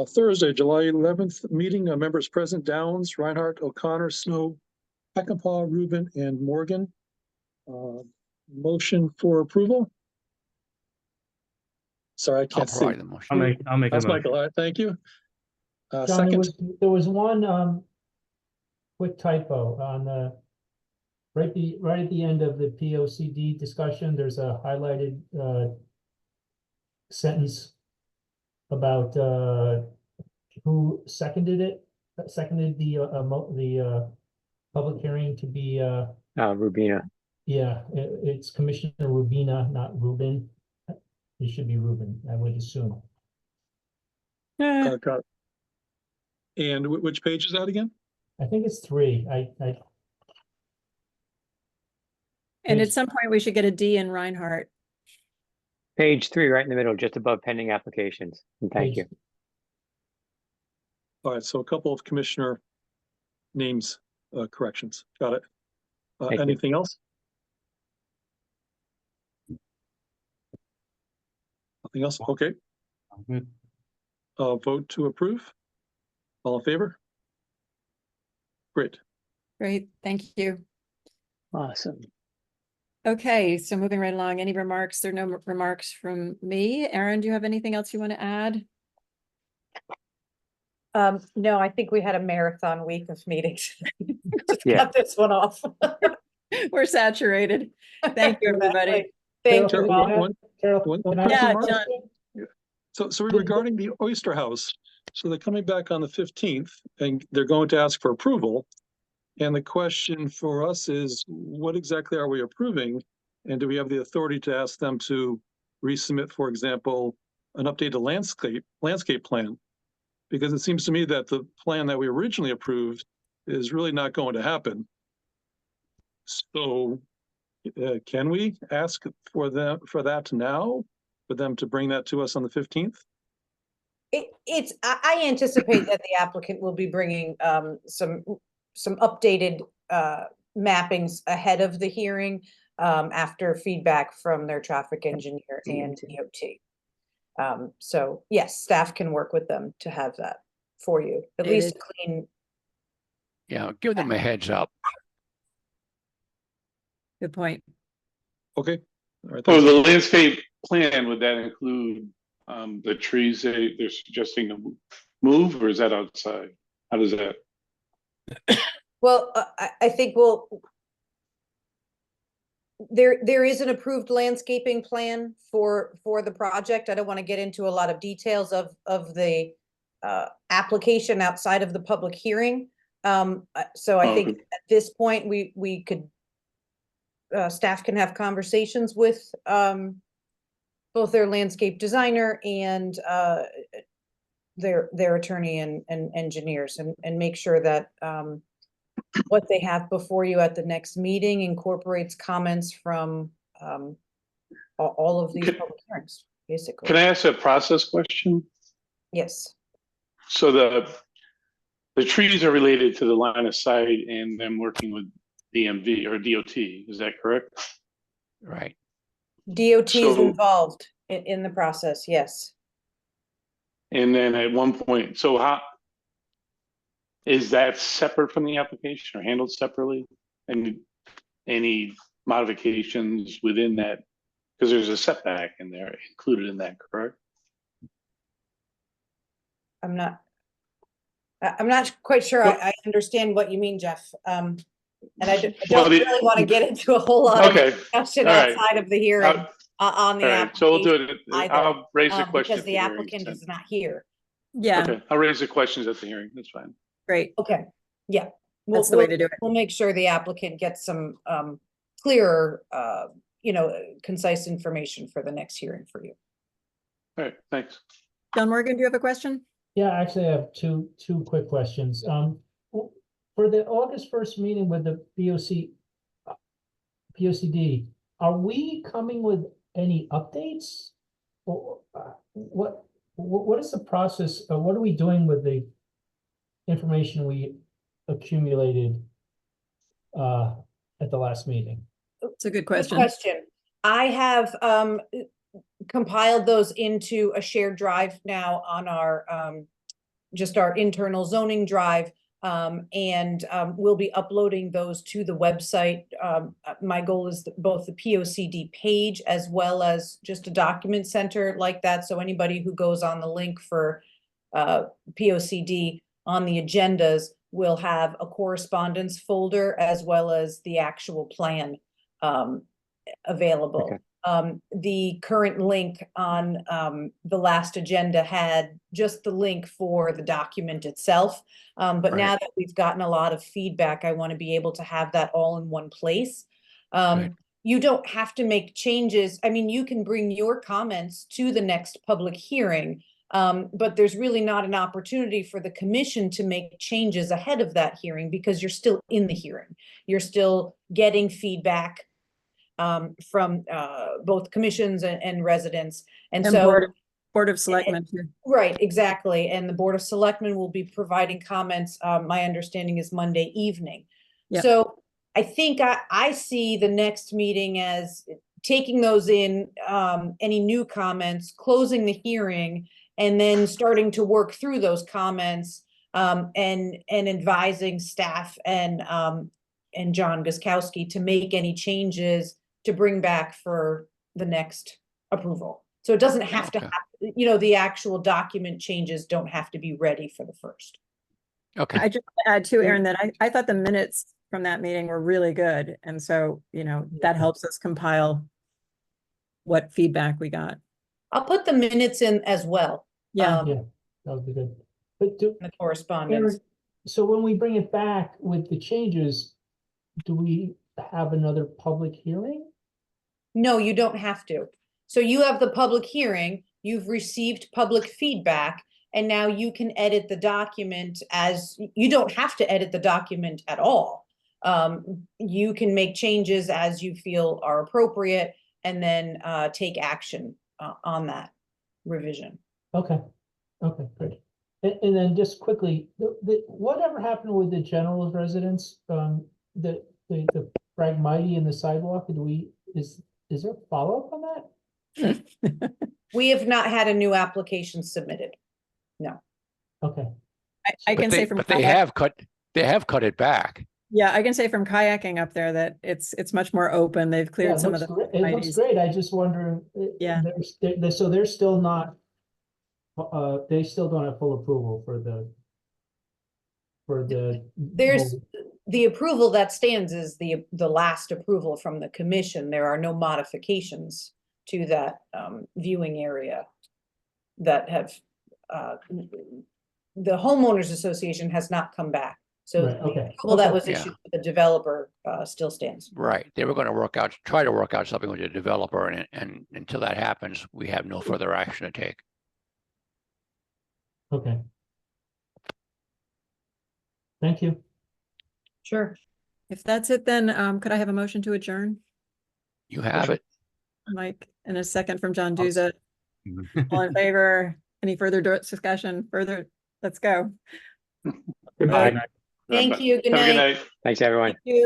Thursday, July 11th, meeting, members present, Downs, Reinhardt, O'Connor, Snow, Peckinpah, Rubin, and Morgan. Motion for approval? Sorry, I I'll can't see. provide the motion. I'll make a That's motion. Michael. All right, thank you. John, Second, there was one quick typo on the right at the end of the POCD discussion. There's a highlighted sentence about who seconded it. Seconded the public hearing to be Rubina. yeah, it's Commissioner Rubina, not Rubin. It should be Rubin, I would assume. got it. And which page is that again? I think it's 3. And at some point we should get a D in Reinhardt. Page 3, right in the middle, just above pending applications. And thank you. All right, so a couple of commissioner names corrections. Got it. Thank you. Anything else? Nothing else? Okay. Good. Vote to approve. All in favor? Great. Great, thank you. Awesome. Okay, so moving right along, any remarks? There are no remarks from me. Erin, do you have anything else you want to add? No, I think we had a marathon week of meetings. Just Yeah. cut this one off. We're saturated. Thank you, everybody. Thank you. One Yeah, person, John. So regarding the Oyster House, so they're coming back on the 15th and they're going to ask for approval. And the question for us is, what exactly are we approving? And do we have the authority to ask them to resubmit, for example, an updated landscape plan? Because it seems to me that the plan that we originally approved is really not going to happen. So can we ask for that now, for them to bring that to us on the 15th? I anticipate that the applicant will be bringing some updated mappings ahead of the hearing after feedback from their traffic engineer and DOT. So yes, staff can work with them to have that for you, at least clean. Yeah, give them a heads up. Good point. Okay. All right. So the landscape plan, would that include the trees they're suggesting to move, or is that outside? How does that? Well, I think there is an approved landscaping plan for the project. I don't want to get into a lot of details of the application outside of the public hearing. So I think at this point we could staff can have conversations with both their landscape designer and their attorney and engineers and make sure that what they have before you at the next meeting incorporates comments from all of these public hearings, basically. Can I ask a process question? Yes. So the trees are related to the line of sight and them working with DMV or DOT, is that correct? Right. DOT is involved in the process, yes. And then at one point, so how is that separate from the application or handled separately? And any modifications within that? Because there's a setback in there included in that, correct? I'm not quite sure I understand what you mean, Jeff. And I don't really want to get into a whole lot of discussion outside of the hearing on the application. So we'll do it. I'll raise the question because the applicant is not here. Yeah. Okay, I'll raise the questions at the hearing. That's fine. Great. Okay. Yeah. That's the way to do it. We'll make sure the applicant gets some clearer, concise information for the next hearing for you. All right, thanks. John Morgan, do you have a question? Yeah, actually I have two quick questions. For the August 1st meeting with the POCD, are we coming with any updates? Or what what is the process, what are we doing with the information we accumulated at the last meeting? It's a good Good question. question. I have compiled those into a shared drive now on our just our internal zoning drive. And we'll be uploading those to the website. My goal is both the POCD page as well as just a document center like that. So anybody who goes on the link for POCD on the agendas will have a correspondence folder as well as the actual plan available. Okay. The current link on the last agenda had just the link for the document itself. But now that we've gotten a lot of feedback, I want to be able to have that all in one place. You don't have to make changes. I mean, you can bring your comments to the next public hearing, but there's really not an opportunity for the commission to make changes ahead of that hearing because you're still in the hearing. You're still getting feedback from both commissions and residents. And so Board of Selectmen too. Right, exactly. And the Board of Selectmen will be providing comments. My understanding is Monday evening. Yep. So I think I see the next meeting as taking those in, any new comments, closing the hearing, and then starting to work through those comments and advising staff and John Guskowski to make any changes to bring back for the next approval. So it doesn't have to happen, you know, the actual document changes don't have to be ready for the first. Okay. I just add too, Aaron, that I thought the minutes from that meeting were really good. And so, you know, that helps us compile what feedback we got. I'll put the minutes in as well. Yeah, that would be good. But the correspondence. Aaron, so when we bring it back with the changes, do we have another public hearing? No, you don't have to. So you have the public hearing, you've received public feedback, and now you can edit the document as, you don't have to edit the document at all. You can make changes as you feel are appropriate and then take action on that revision. Okay, okay, great. And then just quickly, whatever happened with the general residence, the Phragmite and the sidewalk, is there follow-up on that? We have not had a new application submitted. No. Okay. I can say from but they have cut it back. Yeah, I can say from kayaking up there that it's much more open. They've cleared some of the. It looks great. I just wonder. Yeah. So they're still not. They still don't have full approval for the. There's the approval that stands is the last approval from the commission. There are no modifications to that viewing area that have the homeowners association has not come back. So right, okay. Well, that was issued to the developer still stands. Right. They were going to try to work out something with the developer, and until that happens, we have no further action to take. Okay. Thank you. Sure. If that's it, then could I have a motion to adjourn? You have it. Mike, and a second from John Duza. All in favor? Any further discussion? Let's go. Goodbye. Thank you. Good Have a night. good night. Thanks, everyone. Thank you.